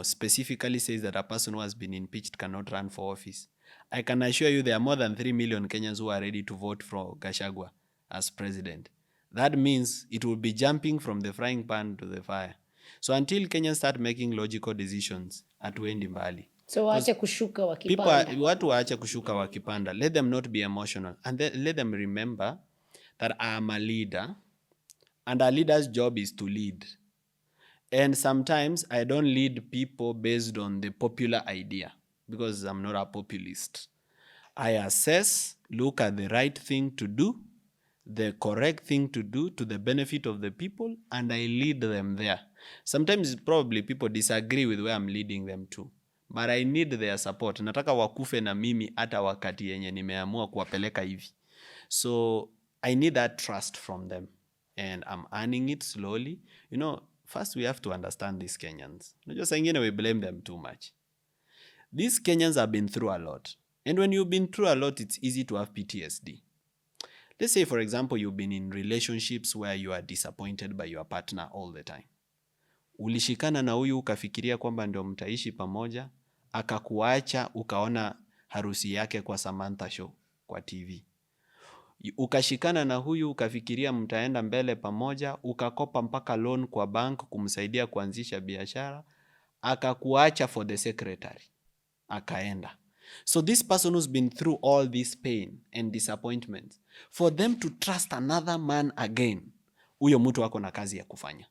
specifically says that a person who has been impeached cannot run for office, I can assure you there are more than 3 million Kenyans who are ready to vote for Gachagua as president. That means it will be jumping from the frying pan to the fire. So until Kenyans start making logical decisions, hatuendi mbali. So waache kushuka wakipanda. Watu waache kushuka wakipanda. Let them not be emotional. And let them remember that I am a leader. And a leader's job is to lead. And sometimes I don't lead people based on the popular idea because I'm not a populist. I assess, look at the right thing to do, the correct thing to do to the benefit of the people, and I lead them there. Sometimes probably people disagree with where I'm leading them to, but I need their support. Nataka wakufe na mimi hata wakati yenye nimeamua kuwapeleka hivi. So I need that trust from them. And I'm earning it slowly. First we have to understand these Kenyans. Just we blame them too much. These Kenyans have been through a lot. And when you've been through a lot, it's easy to have PTSD. Let's say, for example, you've been in relationships where you are disappointed by your partner all the time. Ulishikana na huyu ukafikiria kwamba ndio mtaishi pamoja, akakuacha ukaona harusi yake kwa Samantha show kwa TV. Ukashikana na huyu ukafikiria mtaenda mbele pamoja, ukakopa mpaka loan kwa bank kumsaidia kuanzisha biashara, akakuacha for the secretary, akaenda. So this person who's been through all this pain and disappointment, for them to trust another man again, huyo mtu wako na kazi ya kufanya.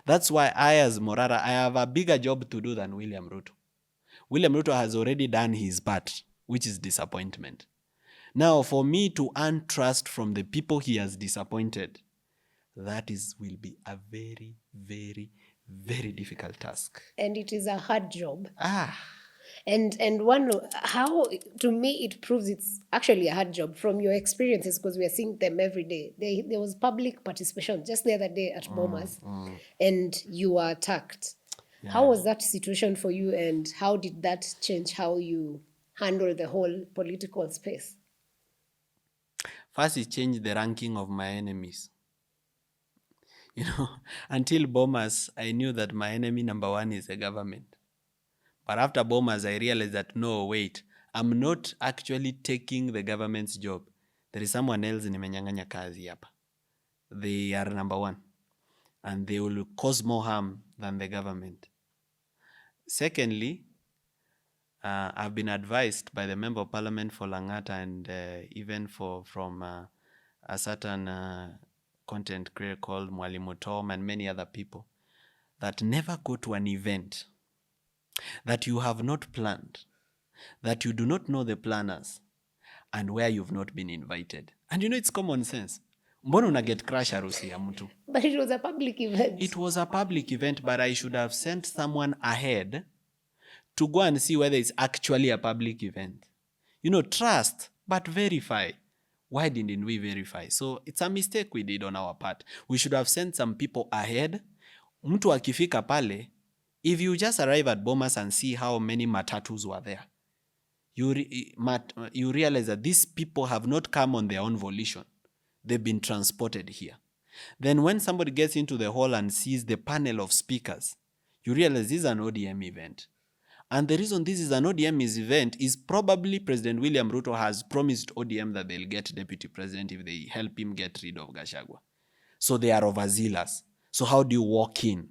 That's why I as Morara, I have a bigger job to do than William Ruto. William Ruto has already done his part, which is disappointment. Now, for me to earn trust from the people he has disappointed, that will be a very, very, very difficult task. And it is a hard job. And how, to me, it proves it's actually a hard job from your experiences because we are seeing them every day. There was public participation just the other day at Bomas, and you were attacked. Yeah. How was that situation for you, and how did that change how you handle the whole political space? First, it changed the ranking of my enemies. Until Bomas, I knew that my enemy number one is the government. But after Bomas, I realized that, no, wait, I'm not actually taking the government's job. There is someone else nimenyang'anya kazi hapa. They are number one. And they will cause more harm than the government. Secondly, I've been advised by the Member of Parliament for Langata and even from a certain content creator called Mwalimu Tom and many other people that never go to an event that you have not planned, that you do not know the planners, and where you've not been invited. And it's common sense. Mbona una get crash harusi ya mtu? But it was a public event. It was a public event, but I should have sent someone ahead to go and see whether it's actually a public event. Trust, but verify. Why didn't we verify? So it's a mistake we did on our part. We should have sent some people ahead. Mtu akifika pale, if you just arrive at Bomas and see how many matatus were there, you realize that these people have not come on their own volition. They've been transported here. Then when somebody gets into the hall and sees the panel of speakers, you realize this is an ODM event. And the reason this is an ODM event is probably President William Ruto has promised ODM that they'll get deputy president if they help him get rid of Gachagua. So they are overzealous. So how do you walk in?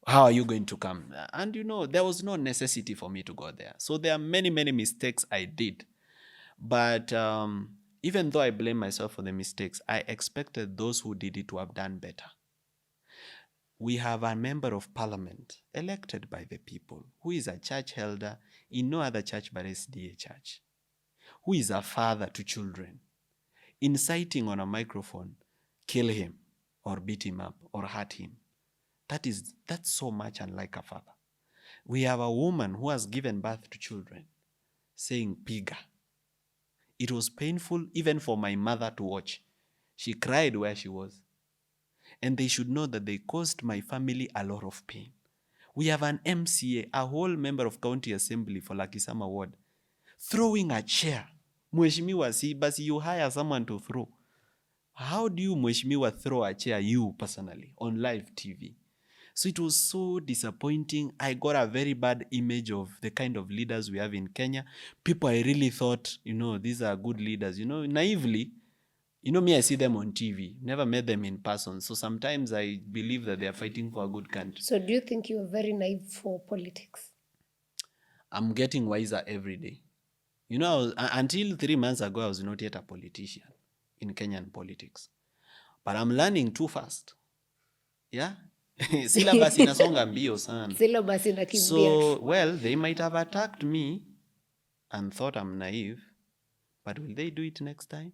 How are you going to come? And there was no necessity for me to go there. So there are many, many mistakes I did. But even though I blame myself for the mistakes, I expected those who did it to have done better. We have a member of parliament elected by the people who is a church elder in no other church but SDA church, who is a father to children, inciting on a microphone, kill him or beat him up or hurt him. That's so much unlike a father. We have a woman who has given birth to children saying piga. It was painful even for my mother to watch. She cried where she was. And they should know that they caused my family a lot of pain. We have an MCA, a whole member of county assembly for Lakisama ward, throwing a chair. Mheshimiwa, si basi you hire someone to throw. How do you, Mheshimiwa, throw a chair, you personally, on live TV? So it was so disappointing. I got a very bad image of the kind of leaders we have in Kenya. People I really thought, these are good leaders. Naively, me, I see them on TV. Never met them in person. So sometimes I believe that they are fighting for a good country. So do you think you are very naive for politics? I'm getting wiser every day. Until 3 months ago, I was not yet a politician in Kenyan politics. But I'm learning too fast. Yeah? Syllabus inasonga mbio sana. Syllabus inakimbia. So, well, they might have attacked me and thought I'm naive, but will they do it next time?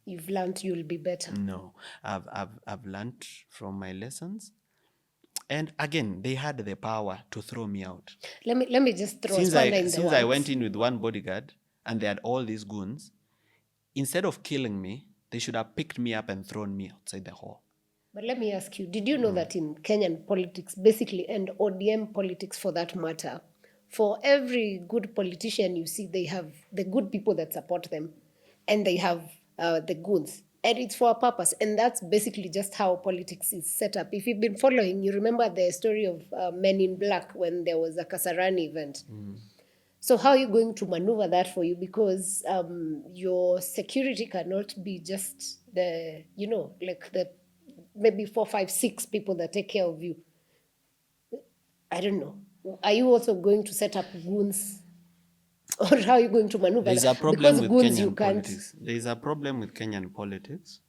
You've learned you'll be better. No, I've learned from my lessons. And again, they had the power to throw me out. Let me just throw since I went in with one bodyguard and they had all these goons, instead of killing me, they should have picked me up and thrown me outside the hall. But let me ask you, did you know that in Kenyan politics, basically, and ODM politics for that matter, for every good politician you see, they have the good people that support them, and they have the goons. And it's for a purpose. And that's basically just how politics is set up. If you've been following, you remember the story of Men in Black when there was a Kasarani event. So how are you going to maneuver that for you? Because your security cannot be just the, like the maybe 4, 5, 6 people that take care of you. I don't know. Are you also going to set up goons? Or how are you going to maneuver? There's a problem with Kenyan politics. There's a problem with Kenyan politics.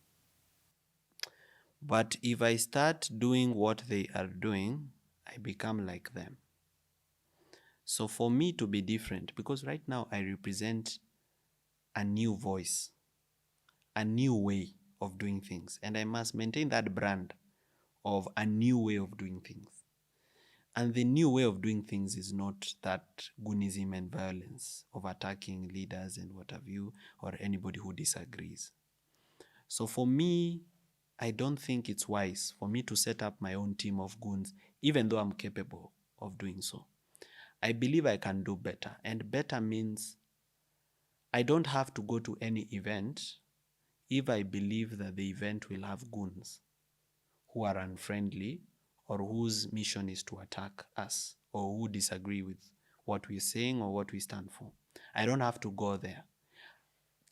But if I start doing what they are doing, I become like them. So for me to be different, because right now I represent a new voice, a new way of doing things. And I must maintain that brand of a new way of doing things. And the new way of doing things is not that goonism and violence of attacking leaders and what have you, or anybody who disagrees. So for me, I don't think it's wise for me to set up my own team of goons, even though I'm capable of doing so. I believe I can do better. And better means I don't have to go to any event if I believe that the event will have goons who are unfriendly or whose mission is to attack us or who disagree with what we're saying or what we stand for. I don't have to go there.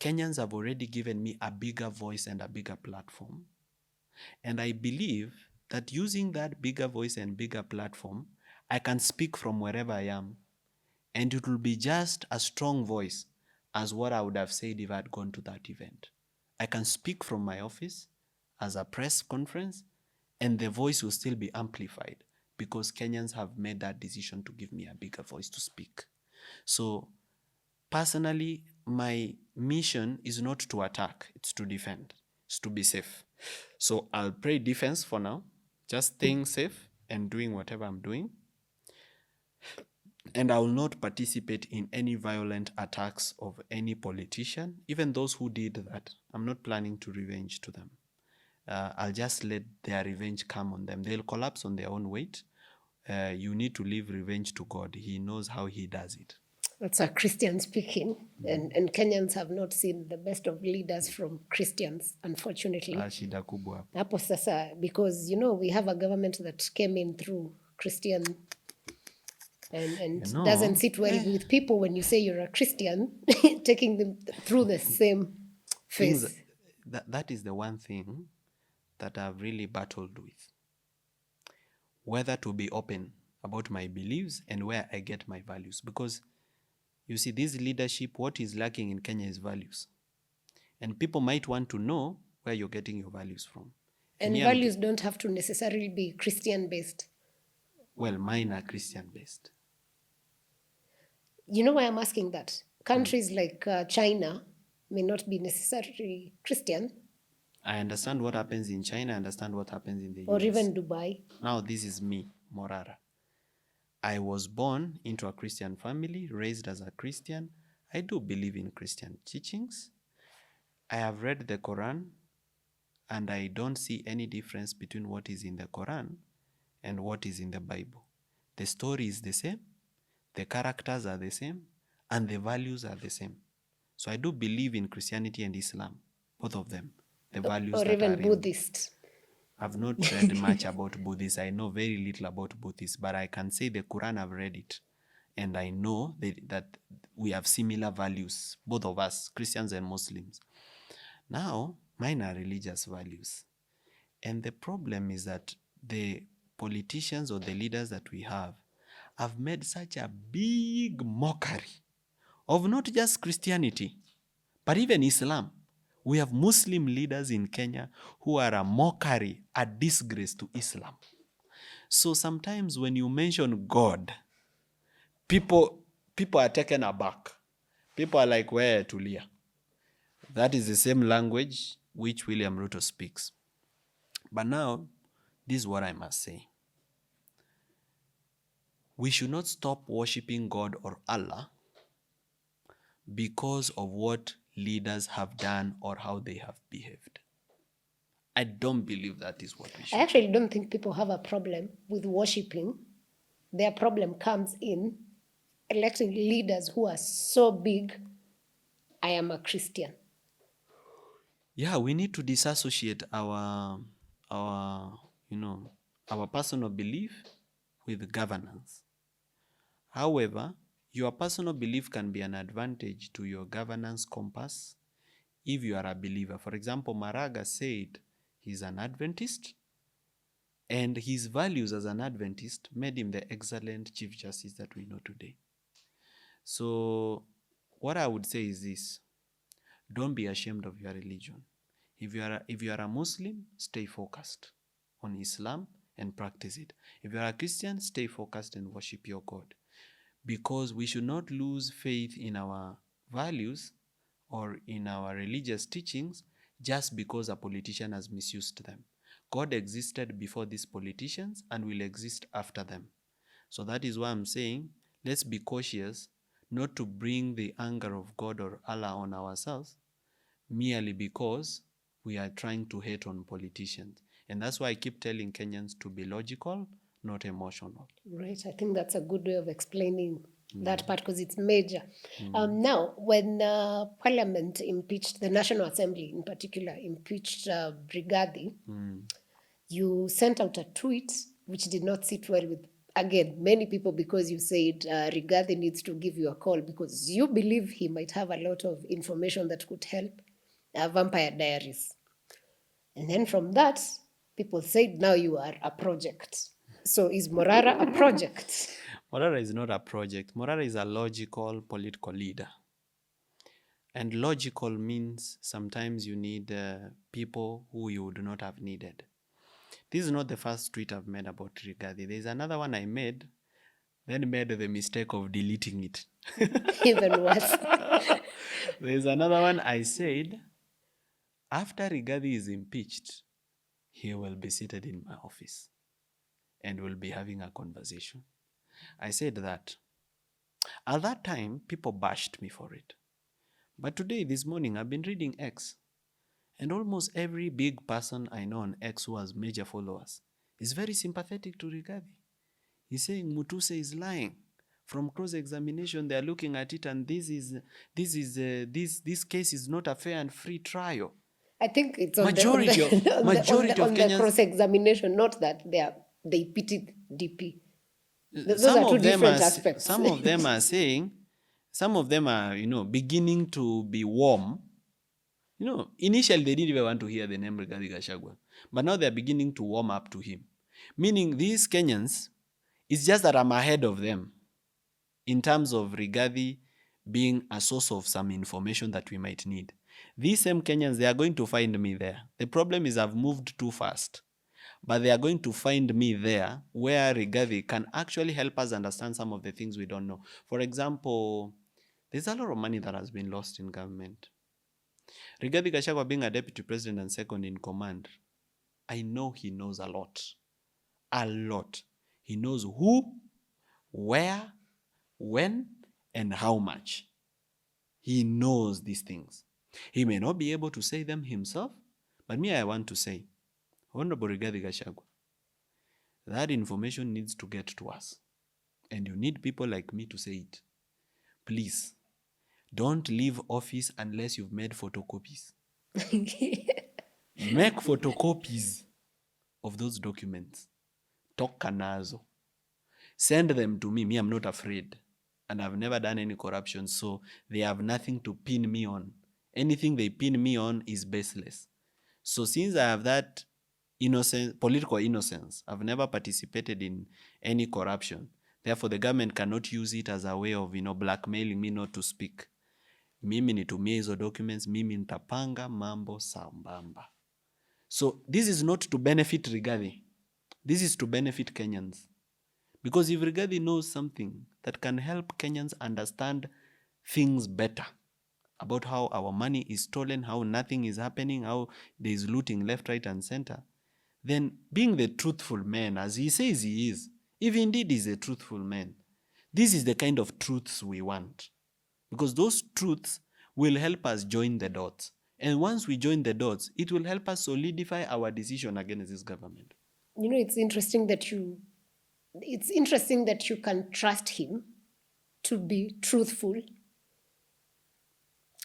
Kenyans have already given me a bigger voice and a bigger platform. And I believe that using that bigger voice and bigger platform, I can speak from wherever I am. And it will be just a strong voice as what I would have said if I had gone to that event. I can speak from my office as a press conference, and the voice will still be amplified because Kenyans have made that decision to give me a bigger voice to speak. So personally, my mission is not to attack, it's to defend, it's to be safe. So I'll play defense for now, just staying safe and doing whatever I'm doing. And I will not participate in any violent attacks of any politician, even those who did that. I'm not planning to revenge to them. I'll just let their revenge come on them. They'll collapse on their own weight. You need to leave revenge to God. He knows how he does it. That's a Christian speaking, and Kenyans have not seen the best of leaders from Christians, unfortunately. Shida kubwa hapo. Hapo sasa, because we have a government that came in through Christian and doesn't sit well with people when you say you're a Christian, taking them through the same phase. That is the one thing that I've really battled with. Whether to be open about my beliefs and where I get my values. Because you see, this leadership, what is lacking in Kenya is values. And people might want to know where you're getting your values from. And values don't have to necessarily be Christian-based. Well, mine are Christian-based. You know why I'm asking that? Countries like China may not be necessarily Christian. I understand what happens in China, I understand what happens in the US. Or even Dubai. Now, this is me, Morara. I was born into a Christian family, raised as a Christian. I do believe in Christian teachings. I have read the Quran, and I don't see any difference between what is in the Quran and what is in the Bible. The story is the same, the characters are the same, and the values are the same. So I do believe in Christianity and Islam, both of them. The values or that even are Buddhist. I've not read much about Buddhists. I know very little about Buddhists, but I can say the Quran, I've read it. And I know that we have similar values, both of us, Christians and Muslims. Now, mine are religious values. And the problem is that the politicians or the leaders that we have made such a big mockery of not just Christianity, but even Islam. We have Muslim leaders in Kenya who are a mockery, a disgrace to Islam. So sometimes when you mention God, people are taken aback. People are like, where Tulia? That is the same language which William Ruto speaks. But now, this is what I must say. We should not stop worshiping God or Allah because of what leaders have done or how they have behaved. I don't believe that is what we should. I actually don't think people have a problem with worshipping. Their problem comes in electing leaders who are so big. I am a Christian. Yeah, we need to disassociate our personal belief with governance. However, your personal belief can be an advantage to your governance compass if you are a believer. For example, Maraga said he's an Adventist, and his values as an Adventist made him the excellent Chief Justice that we know today. So what I would say is this: don't be ashamed of your religion. If you are a Muslim, stay focused on Islam and practice it. If you are a Christian, stay focused and worship your God. Because we should not lose faith in our values or in our religious teachings just because a politician has misused them. God existed before these politicians and will exist after them. So that is why I'm saying, let's be cautious not to bring the anger of God or Allah on ourselves merely because we are trying to hate on politicians. And that's why I keep telling Kenyans to be logical, not emotional. Right. I think that's a good way of explaining that part because it's major. Now, when Parliament impeached, the National Assembly in particular, impeached Rigathi, you sent out a tweet which did not sit well with, again, many people because you said Rigathi needs to give you a call because you believe he might have a lot of information that could help vampire diaries. And then from that, people said now you are a project. So is Morara a project? Morara is not a project. Morara is a logical political leader. And logical means sometimes you need people who you would not have needed. This is not the first tweet I've made about Rigathi. There's another one I made, then made the mistake of deleting it. Even worse. There's another one I said, after Rigathi is impeached, he will be seated in my office and we'll be having a conversation. I said that. At that time, people bashed me for it. But today, this morning, I've been reading X. And almost every big person I know on X who has major followers is very sympathetic to Rigathi. He's saying Mutuse is lying. From cross-examination, they are looking at it, and this case is not a fair and free trial. I think it's Majority of on the Kenyans. cross-examination, not that they pitied DP. Those Some are two of them different are aspects. some of them are saying, some of them are beginning to be warm. Initially they didn't even want to hear the name Rigathi Gachagua, but now they are beginning to warm up to him. Meaning these Kenyans, it's just that I'm ahead of them in terms of Rigathi being a source of some information that we might need. These same Kenyans, they are going to find me there. The problem is I've moved too fast. But they are going to find me there where Rigathi can actually help us understand some of the things we don't know. For example, there's a lot of money that has been lost in government. Rigathi Gachagua being a deputy president and second in command, I know he knows a lot. A lot. He knows who, where, when, and how much. He knows these things. He may not be able to say them himself, but me, I want to say, Honorable Rigathi Gachagua, that information needs to get to us. And you need people like me to say it. Please, don't leave office unless you've made photocopies. Make photocopies of those documents. Toka nazo. Send them to me. Me, I'm not afraid. And I've never done any corruption, so they have nothing to pin me on. Anything they pin me on is baseless. So since I have that political innocence, I've never participated in any corruption. Therefore, the government cannot use it as a way of, blackmailing me not to speak. Mimi nitumie hizo documents, mimi nitapanga mambo sambamba. So this is not to benefit Rigathi. This is to benefit Kenyans. Because if Rigathi knows something that can help Kenyans understand things better, about how our money is stolen, how nothing is happening, how there is looting left, right, and center, then being the truthful man, as he says he is, if indeed he's a truthful man, this is the kind of truths we want. Because those truths will help us join the dots. And once we join the dots, it will help us solidify our decision against this government. It's interesting that you can trust him to be truthful.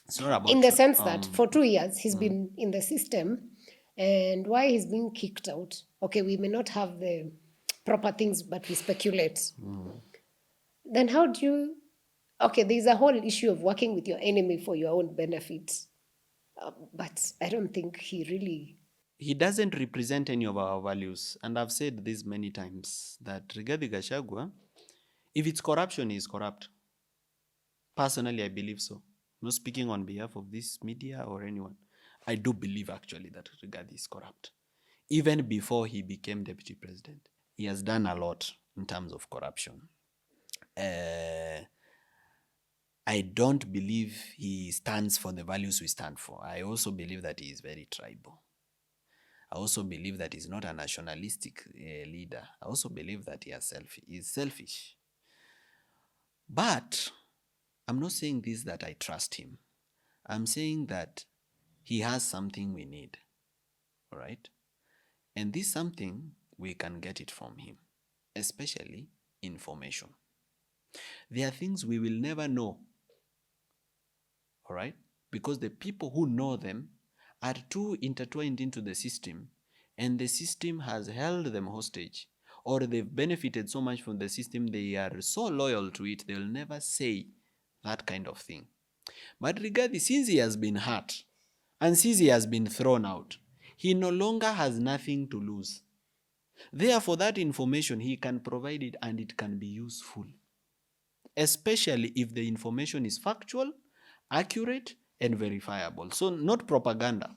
It's not about in the sense that for 2 years he's been in the system, and why he's being kicked out. Okay, we may not have the proper things, but we speculate. Then how do you... Okay, there's a whole issue of working with your enemy for your own benefit. But I don't think he doesn't represent any of our values. And I've said this many times, that Rigathi Gachagua, if it's corruption, he is corrupt. Personally, I believe so. I'm not speaking on behalf of this media or anyone. I do believe actually that Rigathi is corrupt. Even before he became deputy president, he has done a lot in terms of corruption. I don't believe he stands for the values we stand for. I also believe that he is very tribal. I also believe that he's not a nationalistic leader. I also believe that he is selfish. But I'm not saying this that I trust him. I'm saying that he has something we need. All right? And this something, we can get it from him, especially information. There are things we will never know. All right? Because the people who know them are too intertwined into the system, and the system has held them hostage, or they've benefited so much from the system, they are so loyal to it, they'll never say that kind of thing. But Rigathi, since he has been hurt, and since he has been thrown out, he no longer has nothing to lose. Therefore, that information, he can provide it, and it can be useful. Especially if the information is factual, accurate, and verifiable. So not propaganda.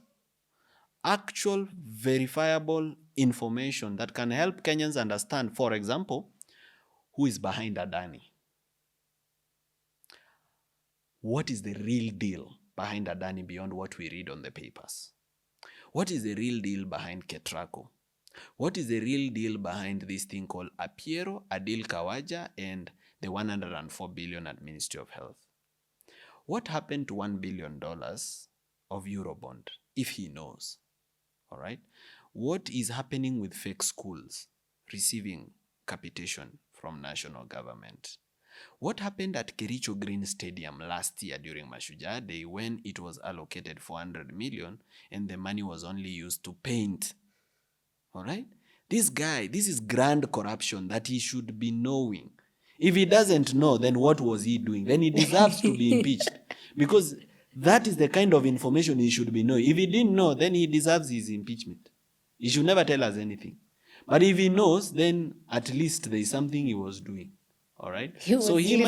Actual, verifiable information that can help Kenyans understand, for example, who is behind Adani. What is the real deal behind Adani beyond what we read on the papers? What is the real deal behind Ketraco? What is the real deal behind this thing called Apiero, Adil Kawaja, and the $104 billion at Ministry of Health? What happened to $1 billion of Eurobond, if he knows? All right. What is happening with fake schools receiving capitation from national government? What happened at Kericho Green Stadium last year during Mashujaa Day when it was allocated 400 million and the money was only used to paint? All right? This guy, this is grand corruption that he should be knowing. If he doesn't know, then what was he doing? Then he deserves to be impeached. Because that is the kind of information he should be knowing. If he didn't know, then he deserves his impeachment. He should never tell us anything. But if he knows, then at least there is something he was doing. All right? So he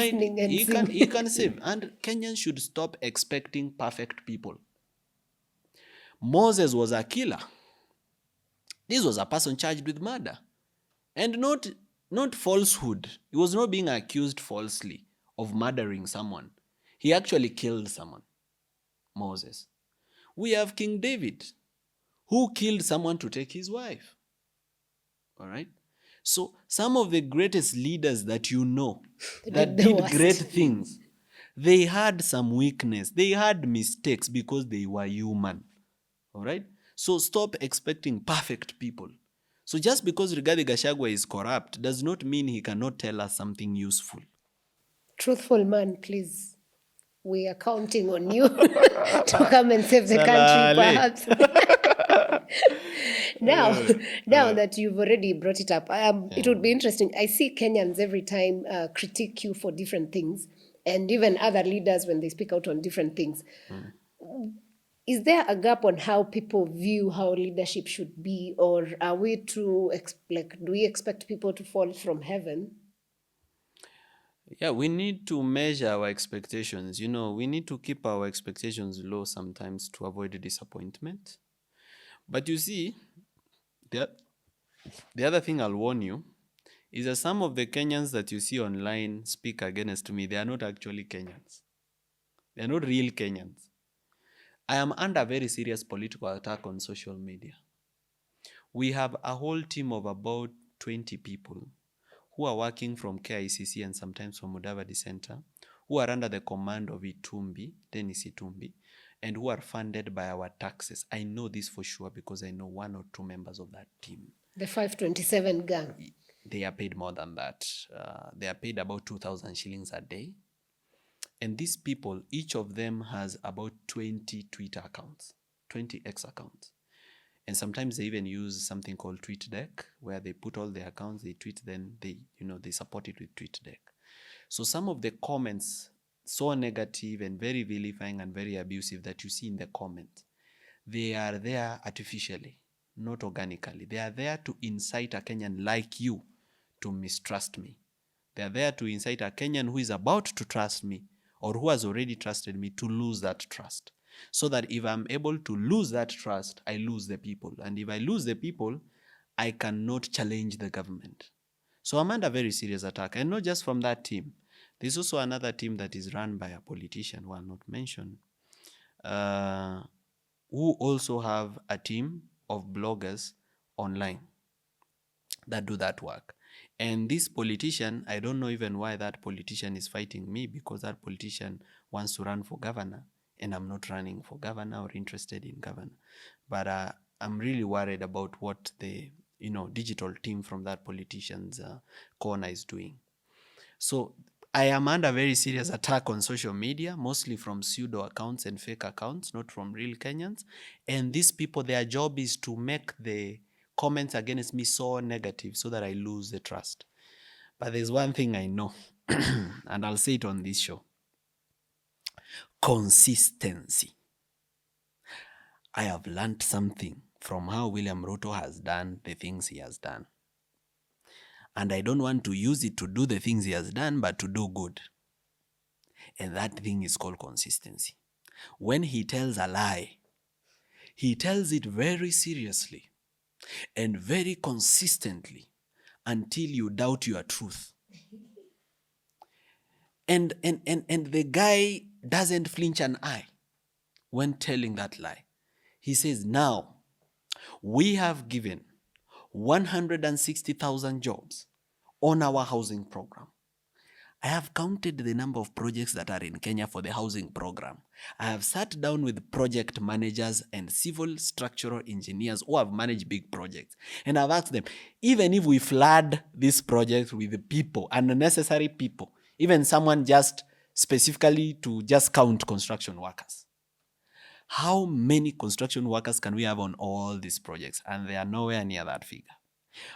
can save. And Kenyans should stop expecting perfect people. Moses was a killer. This was a person charged with murder. And not falsehood. He was not being accused falsely of murdering someone. He actually killed someone. Moses. We have King David, who killed someone to take his wife. All right? So some of the greatest leaders that you know that did great things, they had some weakness. They had mistakes because they were human. All right? So stop expecting perfect people. So just because Rigathi Gachagua is corrupt does not mean he cannot tell us something useful. Truthful man, please. We are counting on you to come and save the country, perhaps. Now that you've already brought it up, it would be interesting. I see Kenyans every time critique you for different things, and even other leaders when they speak out on different things. Is there a gap on how people view how leadership should be, or are we do we expect people to fall from heaven? Yeah, we need to measure our expectations. You know, we need to keep our expectations low sometimes to avoid disappointment. But you see, the other thing I'll warn you is that some of the Kenyans that you see online speak against me, they are not actually Kenyans. They are not real Kenyans. I am under very serious political attack on social media. We have a whole team of about 20 people who are working from KICC and sometimes from Mudavadi Center, who are under the command of Itumbi, Dennis Itumbi, and who are funded by our taxes. I know this for sure because I know one or two members of that team. The 527 gang. They are paid more than that. They are paid about 2,000 shillings a day. And these people, each of them has about 20 Twitter accounts, 20 X accounts. And sometimes they even use something called TweetDeck, where they put all their accounts, they tweet, then they support it with TweetDeck. So some of the comments, so negative and very vilifying and very abusive that you see in the comments, they are there artificially, not organically. They are there to incite a Kenyan like you to mistrust me. They are there to incite a Kenyan who is about to trust me or who has already trusted me to lose that trust. So that if I'm able to lose that trust, I lose the people. And if I lose the people, I cannot challenge the government. So I'm under very serious attack. And not just from that team. There's also another team that is run by a politician who I'll not mention, who also have a team of bloggers online that do that work. And this politician, I don't know even why that politician is fighting me, because that politician wants to run for governor. And I'm not running for governor or interested in governor. But I'm really worried about what the digital team from that politician's corner is doing. So I am under very serious attack on social media, mostly from pseudo accounts and fake accounts, not from real Kenyans. And these people, their job is to make the comments against me so negative so that I lose the trust. But there's one thing I know, and I'll say it on this show. Consistency. I have learned something from how William Ruto has done the things he has done. And I don't want to use it to do the things he has done, but to do good. And that thing is called consistency. When he tells a lie, he tells it very seriously and very consistently until you doubt your truth. And the guy doesn't flinch an eye when telling that lie. He says, now, we have given 160,000 jobs on our housing program. I have counted the number of projects that are in Kenya for the housing program. I have sat down with project managers and civil structural engineers who have managed big projects. And I've asked them, even if we flood this project with people, unnecessary people, Even someone just specifically to just count construction workers. How many construction workers can we have on all these projects? And they are nowhere near that figure.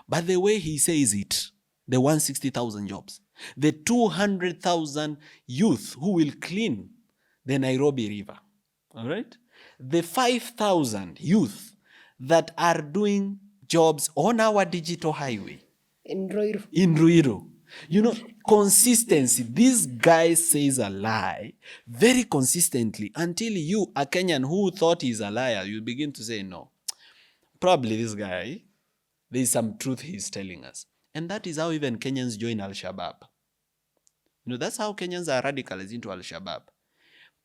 But the way he says it, the 160,000 jobs, the 200,000 youth who will clean the Nairobi River, all right? The 5,000 youth that are doing jobs on our digital highway. In Ruiru. In Ruiru. You know, consistency. This guy says a lie very consistently until you, a Kenyan who thought he's a liar, you begin to say, no, probably this guy, there's some truth he's telling us. And that is how even Kenyans join Al-Shabaab. You know, that's how Kenyans are radicalized into Al-Shabaab.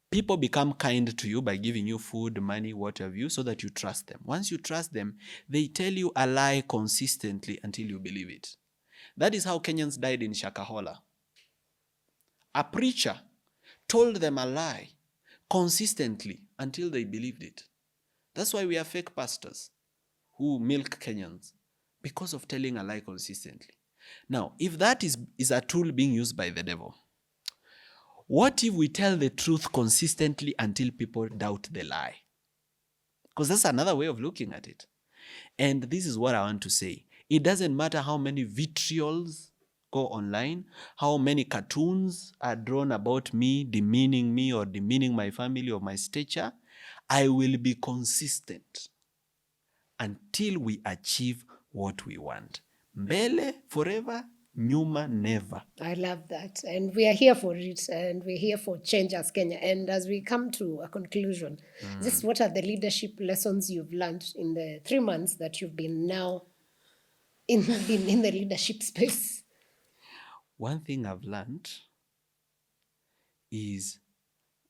People become kind to you by giving you food, money, what have you, so that you trust them. Once you trust them, they tell you a lie consistently until you believe it. That is how Kenyans died in Shakahola. A preacher told them a lie consistently until they believed it. That's why we have fake pastors who milk Kenyans, because of telling a lie consistently. Now, if that is a tool being used by the devil, what if we tell the truth consistently until people doubt the lie? Because that's another way of looking at it. And this is what I want to say. It doesn't matter how many vitriols go online, how many cartoons are drawn about me, demeaning me or demeaning my family or my stature. I will be consistent until we achieve what we want. Mbele forever, nyuma never. I love that. And we are here for it. And we're here for change as Kenya. And as we come to a conclusion, just what are the leadership lessons you've learned in the 3 months that you've been now in the leadership space? One thing I've learned is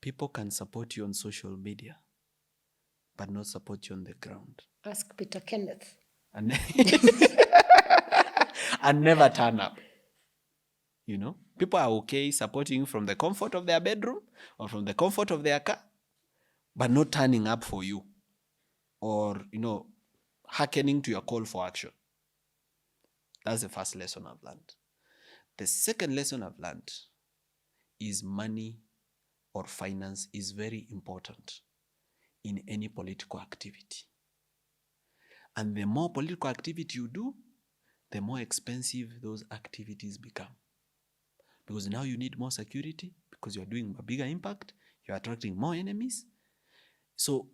people can support you on social media, but not support you on the ground. Ask Peter Kenneth. And never turn up. You know, people are okay supporting you from the comfort of their bedroom or from the comfort of their car, but not turning up for you or, you know, hearkening to your call for action. That's the first lesson I've learned. The second lesson I've learned is money or finance is very important in any political activity. And the more political activity you do, the more expensive those activities become. Because now you need more security, because you're doing a bigger impact, you're attracting more enemies. So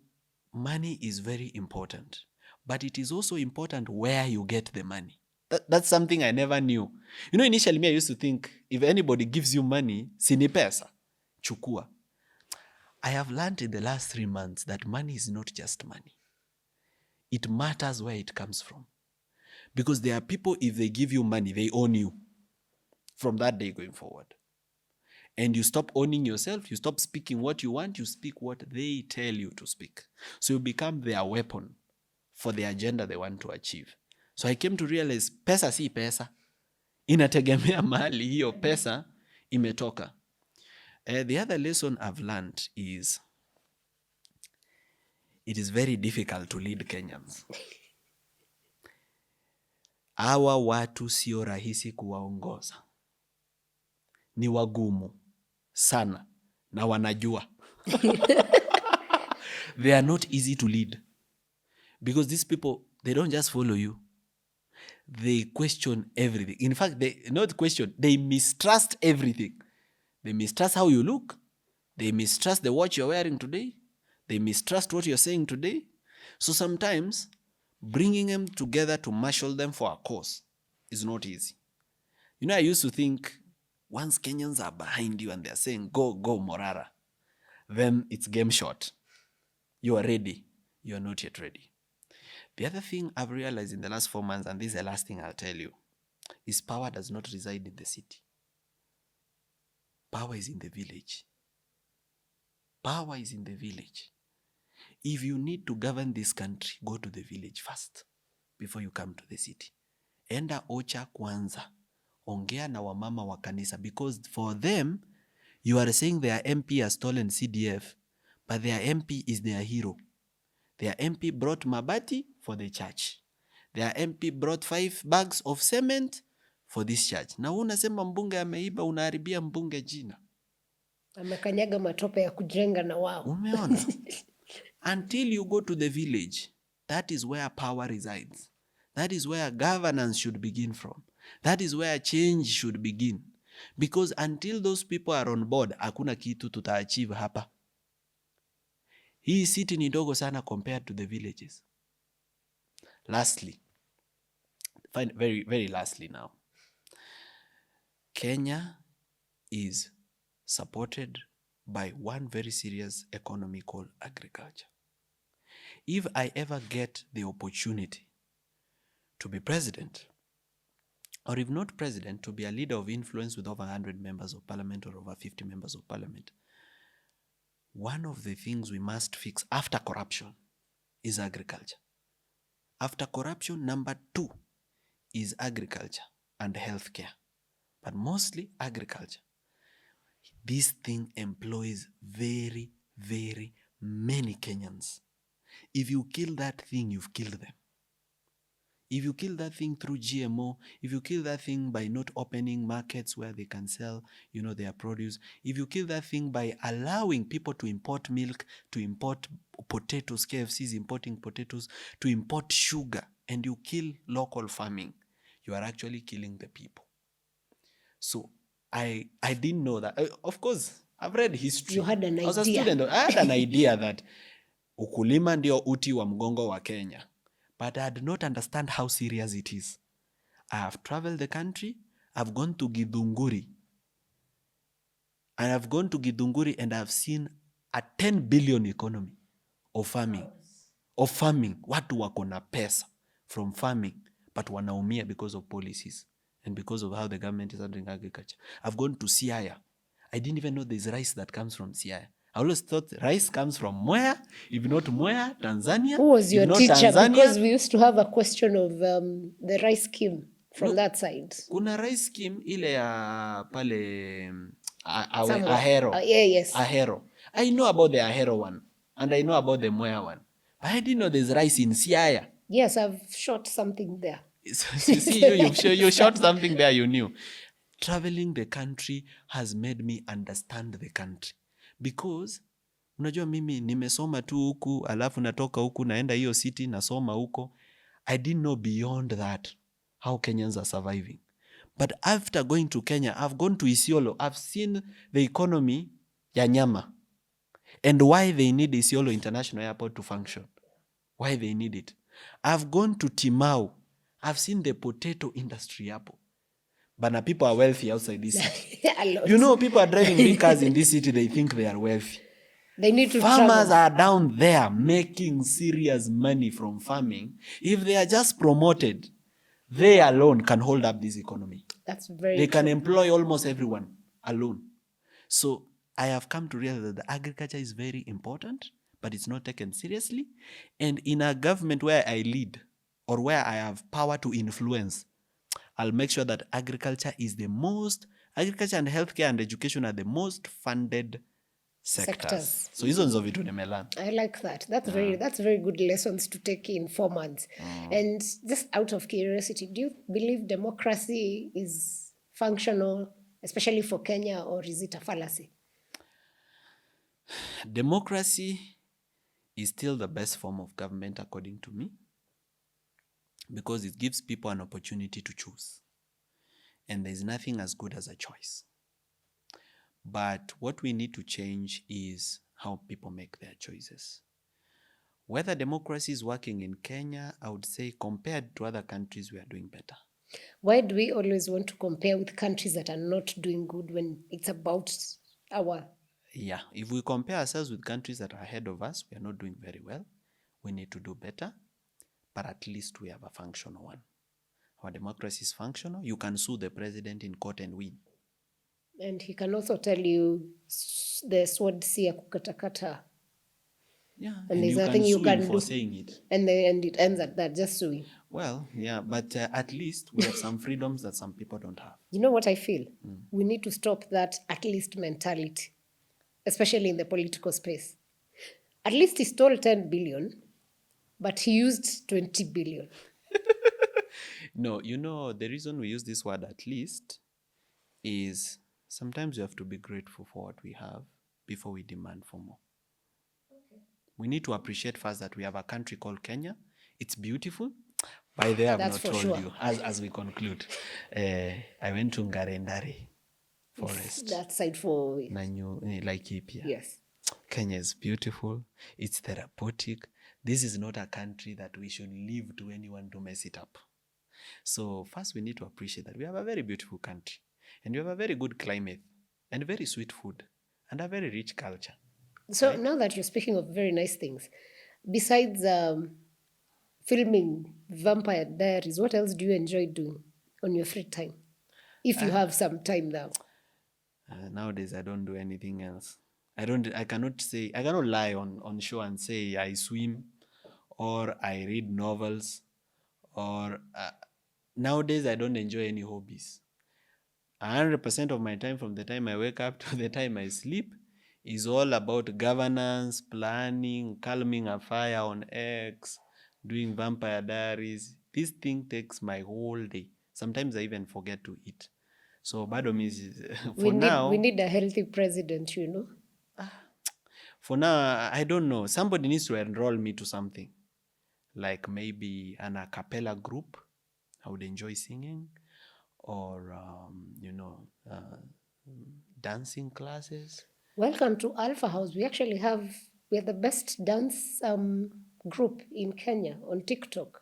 money is very important. But it is also important where you get the money. That's something I never knew. You know, initially me, I used to think, if anybody gives you money, sini pesa, chukua. I have learned in the last 3 months that money is not just money. It matters where it comes from. Because there are people, if they give you money, they own you from that day going forward. And you stop owning yourself, you stop speaking what you want, you speak what they tell you to speak. So you become their weapon for the agenda they want to achieve. So I came to realize, pesa si pesa. Inategemea mahali hiyo pesa imetoka. The other lesson I've learned is, it is very difficult to lead Kenyans. Hawa watu sio rahisi kuwaongoza. Ni wagumu sana na wanajua. They are not easy to lead. Because these people, they don't just follow you. They question everything. In fact, they mistrust everything. They mistrust how you look. They mistrust the watch you're wearing today. They mistrust what you're saying today. So sometimes, bringing them together to marshal them for a cause is not easy. You know, I used to think, once Kenyans are behind you and they're saying, go, Morara, then it's game shot. You are ready. You are not yet ready. The other thing I've realized in the last 4 months, and this is the last thing I'll tell you, is power does not reside in the city. Power is in the village. Power is in the village. If you need to govern this country, go to the village first before you come to the city. Enda Ocha kwanza. Ongea na wamama wa kanisa, because for them, you are saying their MP has stolen CDF, but their MP is their hero. Their MP brought mabati for the church. Their MP brought 5 bags of cement for this charge. Na unasema mbunge ameiba, unaharibia mbunge jina. Amekanyaga matope ya kujenga na wao. Umeona? Until you go to the village, that is where power resides. That is where governance should begin from. That is where change should begin. Because until those people are on board, hakuna kitu tutaachieve hapa. Hii city ni dogo sana compared to the villages. Lastly, very, very lastly now, Kenya is supported by one very serious economy called agriculture. If I ever get the opportunity to be president, or if not president, to be a leader of influence with over 100 members of parliament or over 50 members of parliament, one of the things we must fix after corruption is agriculture. After corruption, number 2 is agriculture and healthcare, but mostly agriculture. This thing employs very, very many Kenyans. If you kill that thing, you've killed them. If you kill that thing through GMO, if you kill that thing by not opening markets where they can sell, their produce, if you kill that thing by allowing people to import milk, to import potatoes, KFC's importing potatoes, to import sugar, and you kill local farming, you are actually killing the people. So I didn't know that. Of course, I've read history. You had an idea. I was a student. I had an idea that ukulima ndio uti wa mgongo wa Kenya. But I did not understand how serious it is. I have traveled the country. I've gone to Githunguri. And I've gone to Githunguri and I've seen a 10 billion economy of farming. Of farming. Watu wako na pesa from farming. But wanaumia because of policies and because of how the government is handling agriculture. I've gone to Siaya. I didn't even know there's rice that comes from Siaya. I always thought rice comes from Mwea, if not Mwea, Tanzania. Who was your teacher? Tanzania. Because we used to have a question of the rice scheme from that side. Kuna rice scheme ile ya pale Ahero. Yes. Ahero. I know about the Ahero one and I know about the Mwea one. But I didn't know there's rice in Siaya. Yes, I've shot something there. So, you see, you shot something there you knew. Traveling the country has made me understand the country. Because unajua mimi nimesoma tu huku alafu natoka huku naenda hiyo city nasoma huko. I didn't know beyond that how Kenyans are surviving. But after going to Kenya, I've gone to Isiolo. I've seen the economy ya nyama and why they need Isiolo International Airport to function. Why they need it. I've gone to Timau. I've seen the potato industry hapo. But people are wealthy outside this city. People are driving big cars in this city. They think they are wealthy. They need to Farmers are down there making serious money from farming. If they are just promoted, they alone can hold up this economy. That's very They can true. employ almost everyone alone. So I have come to realize that the agriculture is very important, but it's not taken seriously. And in a government where I lead or where I have power to influence, I'll make sure that agriculture and healthcare and education are the most funded sectors. So hizo nzo vitu nimelearn. I like that. That's very good lessons to take in 4 months. And just out of curiosity, do you believe democracy is functional, especially for Kenya, or is it a fallacy? Democracy is still the best form of government according to me, because it gives people an opportunity to choose. And there's nothing as good as a choice. But what we need to change is how people make their choices. Whether democracy is working in Kenya, I would say compared to other countries, we are doing better. Why do we always want to compare with countries that are not doing good when it's about our... Yeah, if we compare ourselves with countries that are ahead of us, we are not doing very well. We need to do better. But at least we have a functional one. Our democracy is functional. You can sue the president in court and win. And he can also tell you the sword si ya kukatakata. Yeah, and there's nothing you can do for saying it. And it ends at that, just suing. Well, yeah, but at least we have some freedoms that some people don't have. You know what I feel? We need to stop that at least mentality, especially in the political space. At least he stole 10 billion. But he used 20 billion. No, the reason we use this word at least is sometimes we have to be grateful for what we have before we demand for more. We need to appreciate first that we have a country called Kenya. It's beautiful. By the way, I've That's not for told sure. you. As we conclude, I went to Ngarendare forest. That side for Laikipia. yes. Kenya is beautiful. It's therapeutic. This is not a country that we should leave to anyone to mess it up. So first we need to appreciate that we have a very beautiful country and we have a very good climate and very sweet food and a very rich culture. So Right? now that you're speaking of very nice things, besides filming Vampire Diaries, what else do you enjoy doing on your free time? If you have some time now. Nowadays I don't do anything else. I cannot lie on show and say I swim or I read novels or nowadays I don't enjoy any hobbies. 100% of my time from the time I wake up to the time I sleep is all about governance, planning, calming a fire on X, doing Vampire Diaries. This thing takes my whole day. Sometimes I even forget to eat. So bado means We need a healthy president, For now, I don't know. Somebody needs to enroll me to something. Like maybe an a cappella group. I would enjoy singing. Or, dancing classes. Welcome to Alpha House. We are the best dance group in Kenya on TikTok.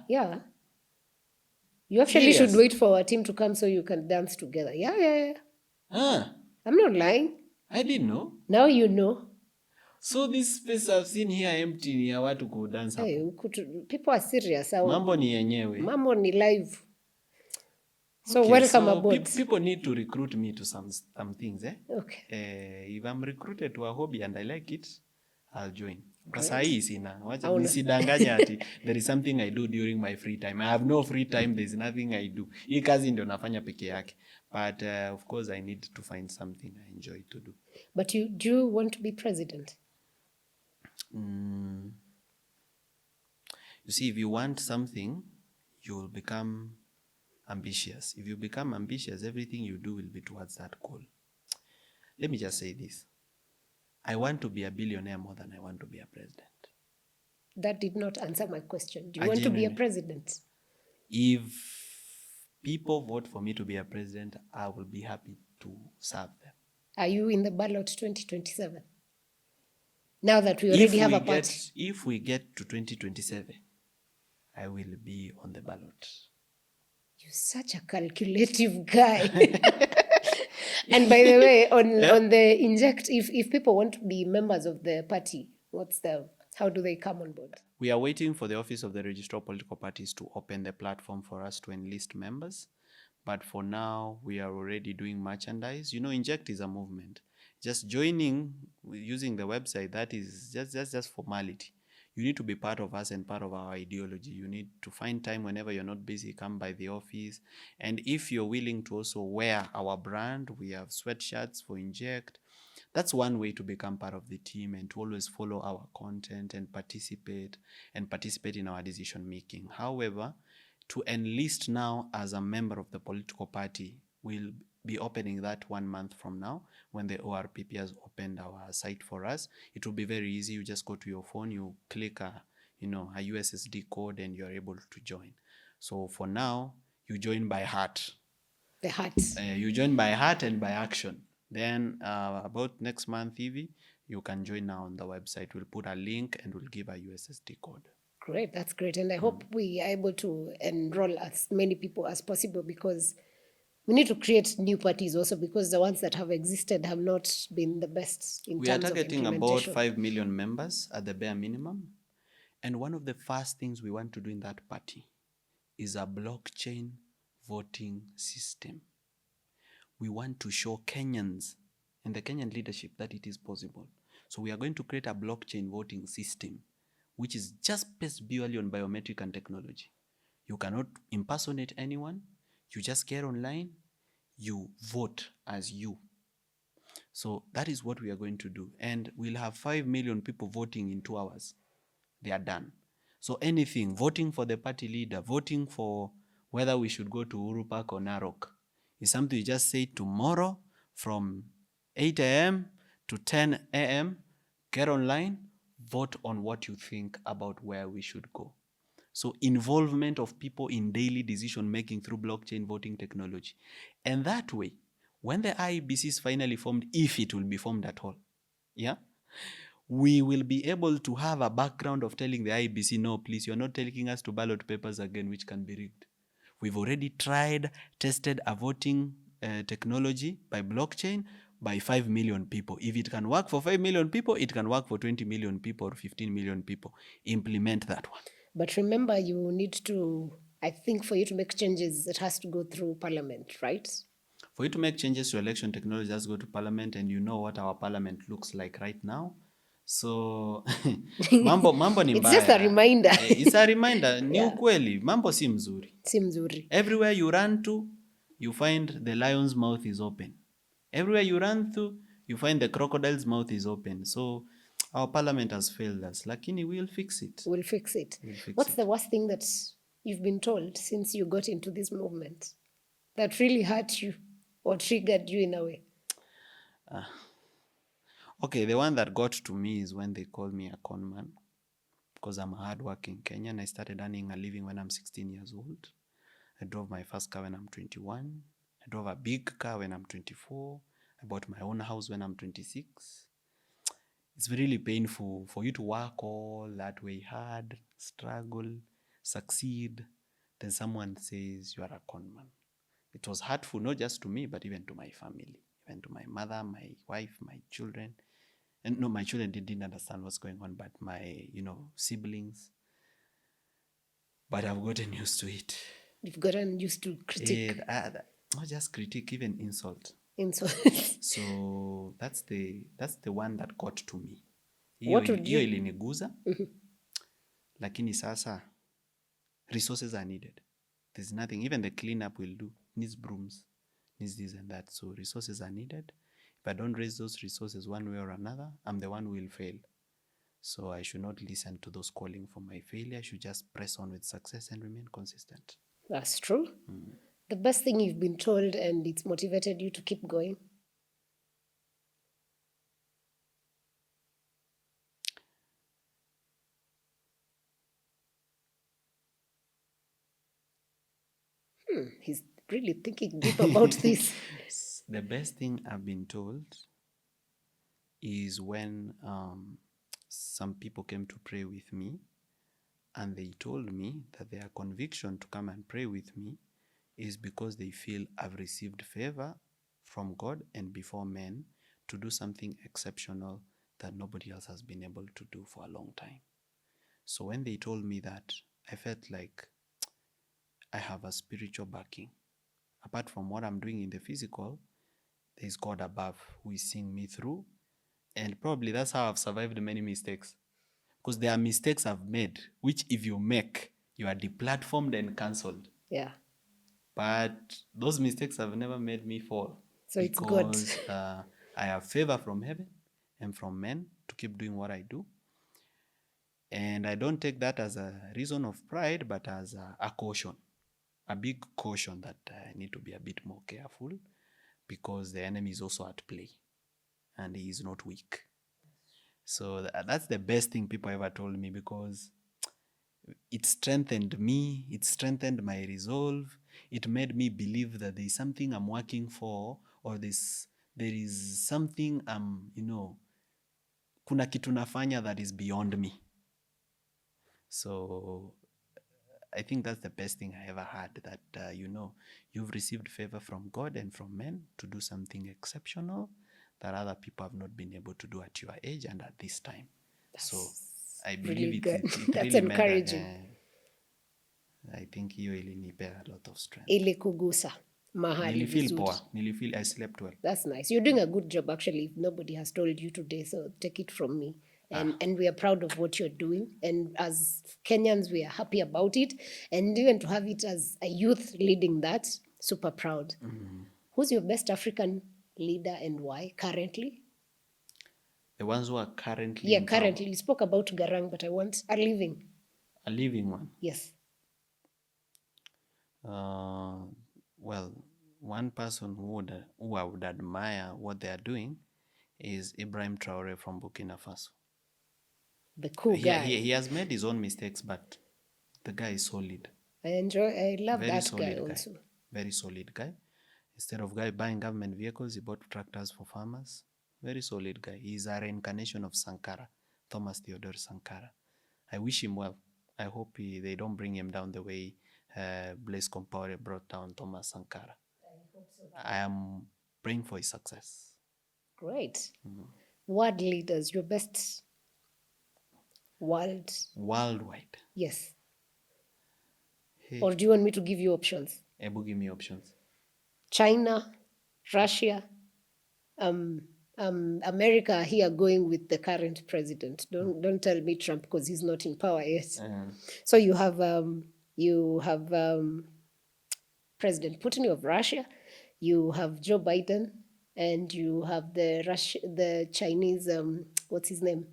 Yeah. You actually should wait for our team to come so you can dance together. Yeah. I'm not lying. I didn't know. Now you know. So this space I've seen here empty ni ya watu ku dance hapo. Hey, people are serious. Mambo ni yenyewe. Mambo ni live. So Okay, welcome aboard. People need to recruit me to some things. Okay. If I'm recruited to a hobby and I like it, I'll join. Sasa hii sina. Wacha Hauna. nisidanganya ati there is something I do during my free time. I have no free time. There's nothing I do. Hii kazi ndio nafanya peke yake. But of course I need to find something I enjoy to do. But do you want to be president? You see, if you want something, you will become ambitious. If you become ambitious, everything you do will be towards that goal. Let me just say this. I want to be a billionaire more than I want to be a president. That did not answer my question. Do you want to be a president? If people vote for me to be a president, I will be happy to serve them. Are you in the ballot 2027? Now that we already have a party. If we get to 2027, I will be on the ballot. You're such a calculative guy. And by the way, on the Inject, if people want to be members of the party, how do they come on board? We are waiting for the Office of the Registrar of Political Parties to open the platform for us to enlist members. But for now, we are already doing merchandise. Inject is a movement. Just joining using the website, that is just formality. You need to be part of us and part of our ideology. You need to find time whenever you're not busy, come by the office. And if you're willing to also wear our brand, we have sweatshirts for Inject. That's one way to become part of the team and to always follow our content and participate in our decision making. However, to enlist now as a member of the political party, we'll be opening that 1 month from now when the ORPP has opened our site for us. It will be very easy. You just go to your phone, you click a USSD code and you're able to join. So for now, you join by heart. The heart. You join by heart and by action. Then about next month, Evie, you can join now on the website. We'll put a link and we'll give a USSD code. Great, that's great. And I hope we are able to enroll as many people as possible because we need to create new parties also because the ones that have existed have not been the best in terms of implementation. We are targeting about 5 million members at the bare minimum. And one of the first things we want to do in that party is a blockchain voting system. We want to show Kenyans and the Kenyan leadership that it is possible. So we are going to create a blockchain voting system, which is just based purely on biometric and technology. You cannot impersonate anyone. You just get online, you vote as you. So that is what we are going to do. And we'll have 5 million people voting in 2 hours. They are done. So anything, voting for the party leader, voting for whether we should go to Uhuru Park or Narok. It's something you just say tomorrow from 8 a.m. to 10 a.m., get online, vote on what you think about where we should go. So involvement of people in daily decision making through blockchain voting technology. And that way, when the IEBC is finally formed, if it will be formed at all, yeah, we will be able to have a background of telling the IEBC, no, please, you're not taking us to ballot papers again, which can be rigged. We've already tested a voting technology by blockchain by 5 million people. If it can work for 5 million people, it can work for 20 million people or 15 million people. Implement that one. But remember, you need to, I think for you to make changes, it has to go through parliament, right? For you to make changes to election technology, just go to parliament, and you know what our parliament looks like right now. So mambo ni It's mbaya. just a reminder. It's a reminder. Ni Yeah. ukweli, mambo si mzuri. Si mzuri. Everywhere you run to, you find the lion's mouth is open. Everywhere you run to, you find the crocodile's mouth is open. So our parliament has failed us. Lakini we'll fix it. We'll fix it. We'll fix What's it. the worst thing that you've been told since you got into this movement that really hurt you or triggered you in a way? Okay, the one that got to me is when they called me a con man, because I'm a hardworking Kenyan. I started earning a living when I'm 16 years old. I drove my first car when I'm 21. I drove a big car when I'm 24. I bought my own house when I'm 26. It's really painful for you to work all that way hard, struggle, succeed. Then someone says you are a con man. It was hurtful, not just to me, but even to my family, even to my mother, my wife, my children. And no, my children didn't understand what's going on, but my, siblings. But I've gotten used to it. You've gotten used to critique. Not just critique, even insult. Insult. So that's the one that got to me. What would Hiyo you- iliniguza. Lakini sasa resources are needed. There's nothing, even the cleanup will do. Needs brooms, needs this and that. So resources are needed. If I don't raise those resources one way or another, I'm the one who will fail. So I should not listen to those calling for my failure. I should just press on with success and remain consistent. That's true. The best thing you've been told and it's motivated you to keep going. He's really thinking deep about this. The best thing I've been told is when some people came to pray with me, and they told me that their conviction to come and pray with me is because they feel I've received favor from God and before men to do something exceptional that nobody else has been able to do for a long time. So when they told me that, I felt like I have a spiritual backing. Apart from what I'm doing in the physical, there's God above who is seeing me through. And probably that's how I've survived many mistakes. Because there are mistakes I've made, which if you make, you are deplatformed and cancelled. Yeah. But those mistakes have never made me fall. So it's good. Because I have favor from heaven and from men to keep doing what I do. And I don't take that as a reason of pride, but as a caution. A big caution that I need to be a bit more careful, because the enemy is also at play and he is not weak. So that's the best thing people ever told me, because it strengthened me, it strengthened my resolve, it made me believe that there is something I'm working for, or there is something kuna kitu nafanya that is beyond me. So I think that's the best thing I ever had, that you've received favor from God and from men to do something exceptional that other people have not been able to do at your age and at this time. So I believe really it good. That's really encouraging. I think hiyo ilinipea a lot of strength. Ili kugusa mahali Nilifeel vizuri. poa. I slept well. That's nice. You're doing a good job, actually. If nobody has told you today, so take it from me. And we are proud of what you're doing. And as Kenyans, we are happy about it. And even to have it as a youth leading that, super proud. Who's your best African leader and why currently? The ones who are currently Yeah, in power. currently. You spoke about Garang, but I want a living. A living one. Yes. Well, one person who I would admire what they are doing is Ibrahim Traore from Burkina Faso. The cool guy. He has made his own mistakes, but the guy is solid. I love Very that solid guy also. Very solid guy. Instead of guy buying government vehicles, he bought tractors for farmers. Very solid guy. He's a reincarnation of Sankara, Thomas Theodore Sankara. I wish him well. I hope they don't bring him down the way Blaise Compaoré brought down Thomas Sankara. I am praying for his success. Great. World leaders, your best worldwide. Yes. Hey. Or do you want me to give you options? Ebu, give me options. China, Russia, America here going with the current president. Don't tell me Trump because he's not in power yet. So you have President Putin of Russia, you have Joe Biden, and you have the Chinese what's his name?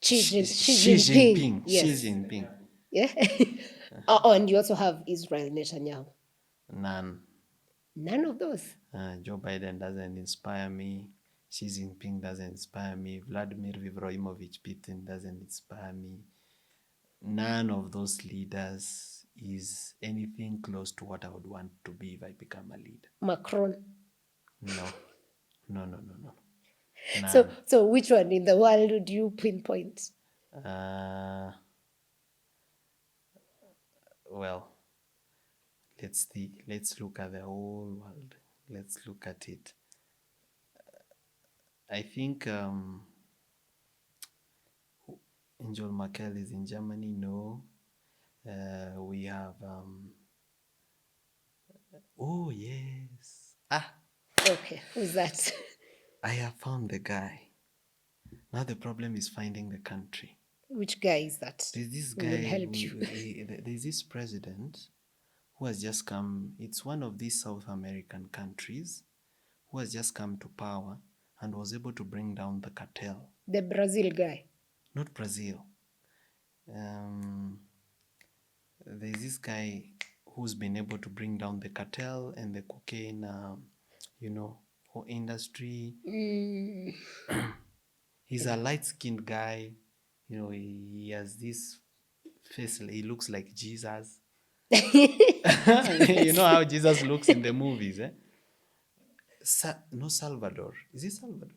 Xi Jinping. Yes. Xi Jinping. Yeah. Oh, and you also have Israel Netanyahu. None of those. Joe Biden doesn't inspire me. Xi Jinping doesn't inspire me. Vladimir Ibrahimovic Putin doesn't inspire me. None of those leaders is anything close to what I would want to be if I become a leader. Macron. No. So which one in the world would you pinpoint? Well, let's look at the whole world. Let's look at it. I think Angela Merkel is in Germany. No. We have oh yes. Okay, who's that? I have found the guy. Now the problem is finding the country. Which guy is that? There's this guy. Will help you. There's this president who has just come. It's one of these South American countries who has just come to power and was able to bring down the cartel. The Brazil guy. Not Brazil. There's this guy who's been able to bring down the cartel and the cocaine, whole industry. He's a light-skinned guy. He has this face. He looks like Jesus. You know how Jesus looks in the movies, eh? No, Salvador. Is it Salvador?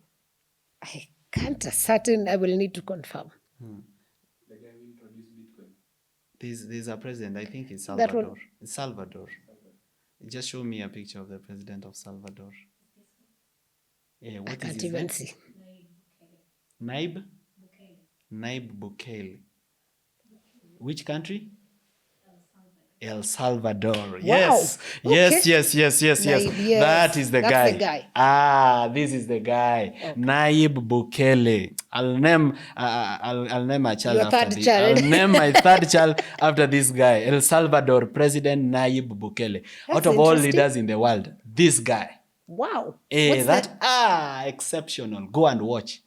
I can't ascertain. I will need to confirm. The guy who introduced Bitcoin. There's a president. I think it's Salvador. It's Salvador. Just show me a picture of the president of Salvador. Yeah, what I can't even see. Nayib Bukele. Which country? El Salvador. Wow. Yes. Okay. Yes. Nayib, That is the guy. That's the guy. This is the guy. Okay. Nayib Bukele. I'll name a child Your after third this. child. I'll name my third child after this guy. El Salvador President Nayib Bukele. That's Out of all interesting. leaders in the world, this guy. Wow. What's that? Exceptional. Go and watch.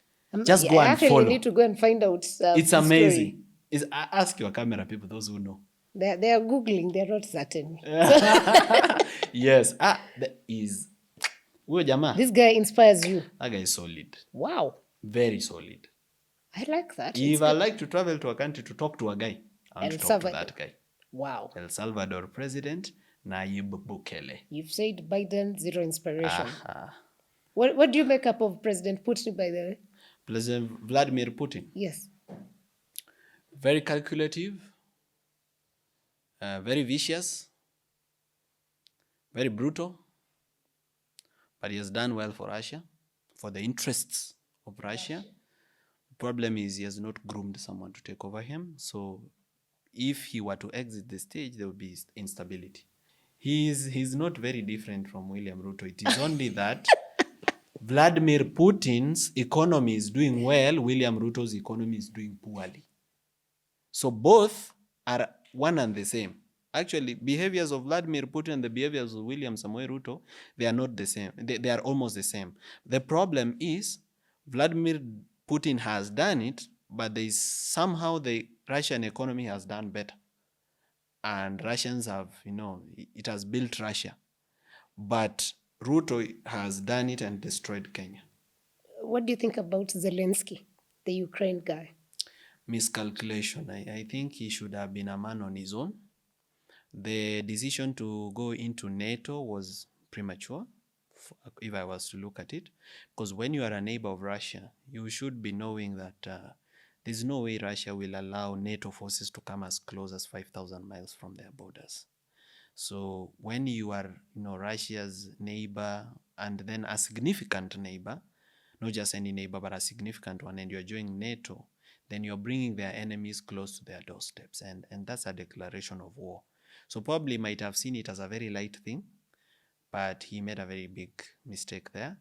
Just go I and actually follow. need to go and find out. It's the amazing. story. Ask your camera people, those who know. They are Googling. They're not certain. Yes. Huyo jamaa. This guy inspires you. That guy is solid. Wow. Very solid. I like that. If I like to travel to a country to talk to a guy, I want to talk to that guy. Wow. El Salvador President Nayib Bukele. You've said Biden, zero inspiration. What do you make up of President Putin, by the way? President Vladimir Putin. Yes. Very calculative. Very vicious. Very brutal. But he has done well for Russia, for the interests of Russia. The problem is he has not groomed someone to take over him. So if he were to exit the stage, there would be instability. He's not very different from William Ruto. It is only that Vladimir Putin's economy is doing well, William Ruto's economy is doing poorly. So both are one and the same. Actually, behaviors of Vladimir Putin and the behaviors of William Samoei Ruto, they are not the same. They are almost the same. The problem is Vladimir Putin has done it, but somehow the Russian economy has done better. and Russians have, it has built Russia. But Ruto has done it and destroyed Kenya. What do you think about Zelensky, the Ukraine guy? Miscalculation. I think he should have been a man on his own. The decision to go into NATO was premature, if I was to look at it, because when you are a neighbor of Russia, you should be knowing that there's no way Russia will allow NATO forces to come as close as 5,000 miles from their borders. So when you are, Russia's neighbor and then a significant neighbor, not just any neighbor, but a significant one, and you're joining NATO, then you're bringing their enemies close to their doorsteps, and that's a declaration of war. So probably might have seen it as a very light thing, but he made a very big mistake there.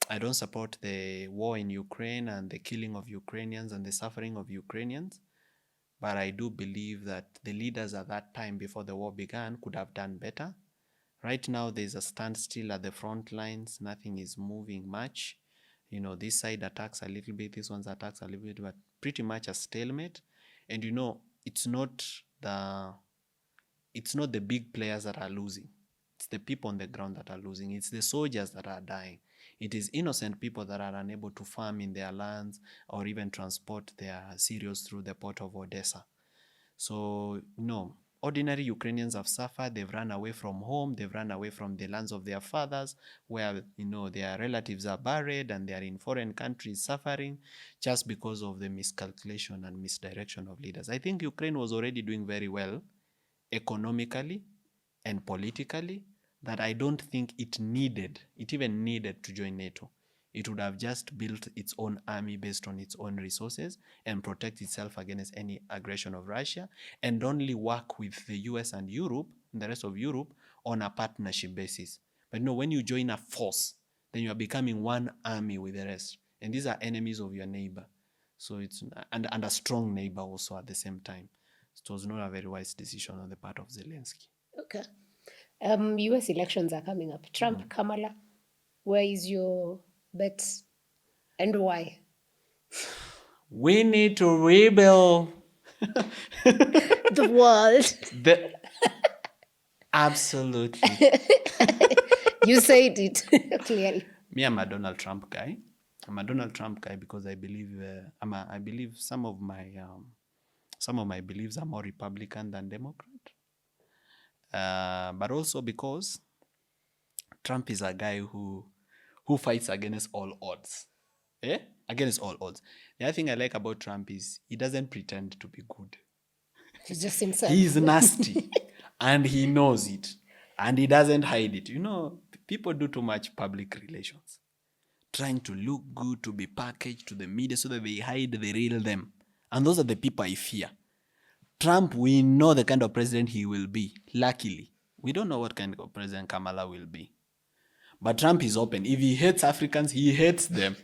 I don't support the war in Ukraine and the killing of Ukrainians and the suffering of Ukrainians, but I do believe that the leaders at that time before the war began could have done better. Right now, there's a standstill at the front lines. Nothing is moving much. This side attacks a little bit, this one's attacks a little bit, but pretty much a stalemate. And it's not the big players that are losing. It's the people on the ground that are losing. It's the soldiers that are dying. It is innocent people that are unable to farm in their lands or even transport their cereals through the port of Odessa. So, ordinary Ukrainians have suffered. They've run away from home. They've run away from the lands of their fathers where, their relatives are buried and they are in foreign countries suffering just because of the miscalculation and misdirection of leaders. I think Ukraine was already doing very well economically and politically, that I don't think it even needed to join NATO. It would have just built its own army based on its own resources and protect itself against any aggression of Russia, and only work with the US and Europe, and the rest of Europe, on a partnership basis. But when you join a force, then you are becoming one army with the rest. And these are enemies of your neighbor. So it's and a strong neighbor also at the same time. It was not a very wise decision on the part of Zelensky. Okay. US elections are coming up. Trump, Kamala, where is your bet and why? We need to rebuild the world. Absolutely. You said it clearly. Me, I'm a Donald Trump guy. I'm a Donald Trump guy because I believe I believe some of my beliefs are more Republican than Democrat. But also because Trump is a guy who fights against all odds. Against all odds. The other thing I like about Trump is he doesn't pretend to be good. He's just himself. He's nasty and he knows it and he doesn't hide it. People do too much public relations, trying to look good, to be packaged to the media so that they hide the real them. And those are the people I fear. Trump, we know the kind of president he will be. Luckily, we don't know what kind of president Kamala will be. But Trump is open. If he hates Africans, he hates them.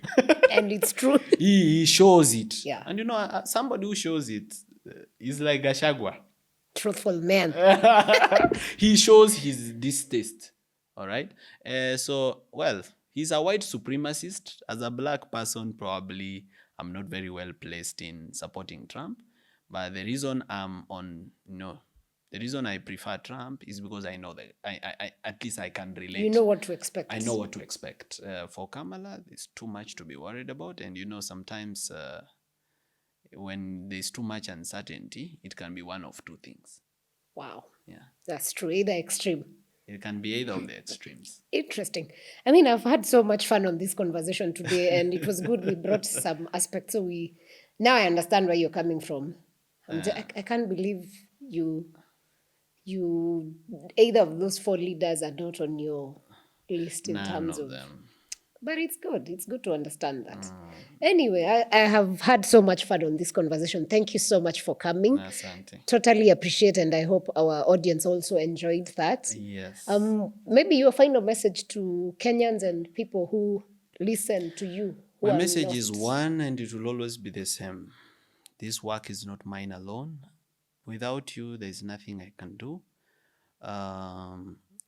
And it's true. He shows it. Yeah. And somebody who shows it is like Gachagua. Truthful man. He shows his distaste. All right. He's a white supremacist. As a black person, probably I'm not very well placed in supporting Trump. But the reason the reason I prefer Trump is because I know that I at least I can relate. You know what to expect. I know what to expect. For Kamala, there's too much to be worried about. And sometimes when there's too much uncertainty, it can be one of two things. Wow. Yeah. That's true. Either extreme. It can be either of the extremes. Interesting. I mean, I've had so much fun on this conversation today, and it was good. We brought some aspects. So now I understand where you're coming from. I can't believe you either of those four leaders are not on your list in terms of them. But it's good. It's good to understand that. Anyway, I have had so much fun on this conversation. Thank you so much for coming. Asante. Totally appreciate, and I hope our audience also enjoyed that. Yes. Maybe your final message to Kenyans and people who listen to you. My message is one, and it will always be the same. This work is not mine alone. Without you, there's nothing I can do.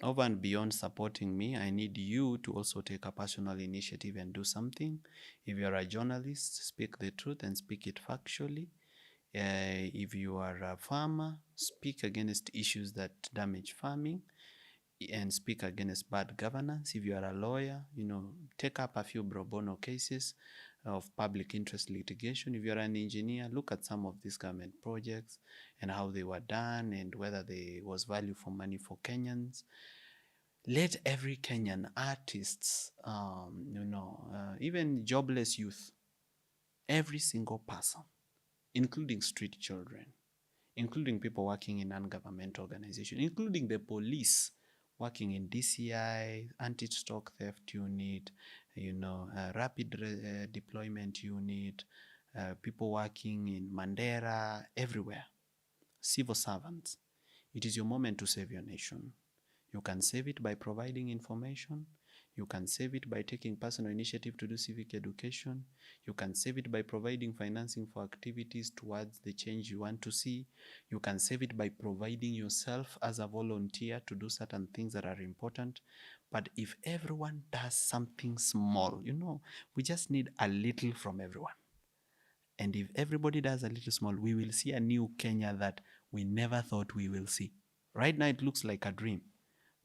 Over and beyond supporting me, I need you to also take a personal initiative and do something. If you're a journalist, speak the truth and speak it factually. If you are a farmer, speak against issues that damage farming and speak against bad governance. If you are a lawyer, take up a few pro bono cases of public interest litigation. If you're an engineer, look at some of these government projects and how they were done and whether there was value for money for Kenyans. Let every Kenyan, artists, even jobless youth, every single person, including street children, including people working in non-governmental organizations, including the police working in DCI, anti-stock theft unit, rapid deployment unit, people working in Mandera, everywhere, civil servants. It is your moment to save your nation. You can save it by providing information. You can save it by taking personal initiative to do civic education. You can save it by providing financing for activities towards the change you want to see. You can save it by providing yourself as a volunteer to do certain things that are important. But if everyone does something small, we just need a little from everyone. And if everybody does a little small, we will see a new Kenya that we never thought we will see. Right now, it looks like a dream.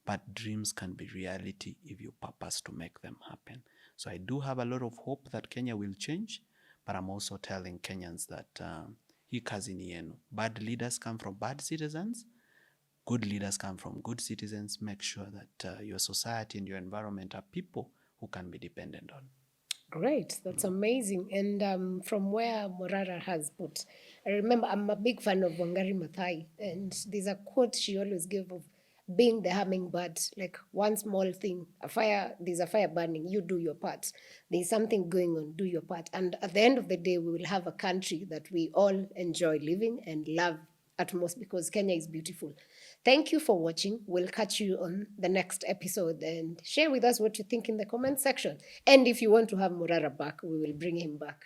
But dreams can be reality if you purpose to make them happen. So I do have a lot of hope that Kenya will change, but I'm also telling Kenyans that hii kazi ni yenu. Bad leaders come from bad citizens. Good leaders come from good citizens. Make sure that your society and your environment are people who can be dependent on. Great, that's amazing. And from where Morara has put, I remember I'm a big fan of Wangari Maathai, and there's a quote she always gave of being the hummingbird, like one small thing, there's a fire burning, you do your part. There's something going on, do your part. And at the end of the day, we will have a country that we all enjoy living and love at most, because Kenya is beautiful. Thank you for watching. We'll catch you on the next episode, and share with us what you think in the comment section. And if you want to have Morara back, we will bring him back.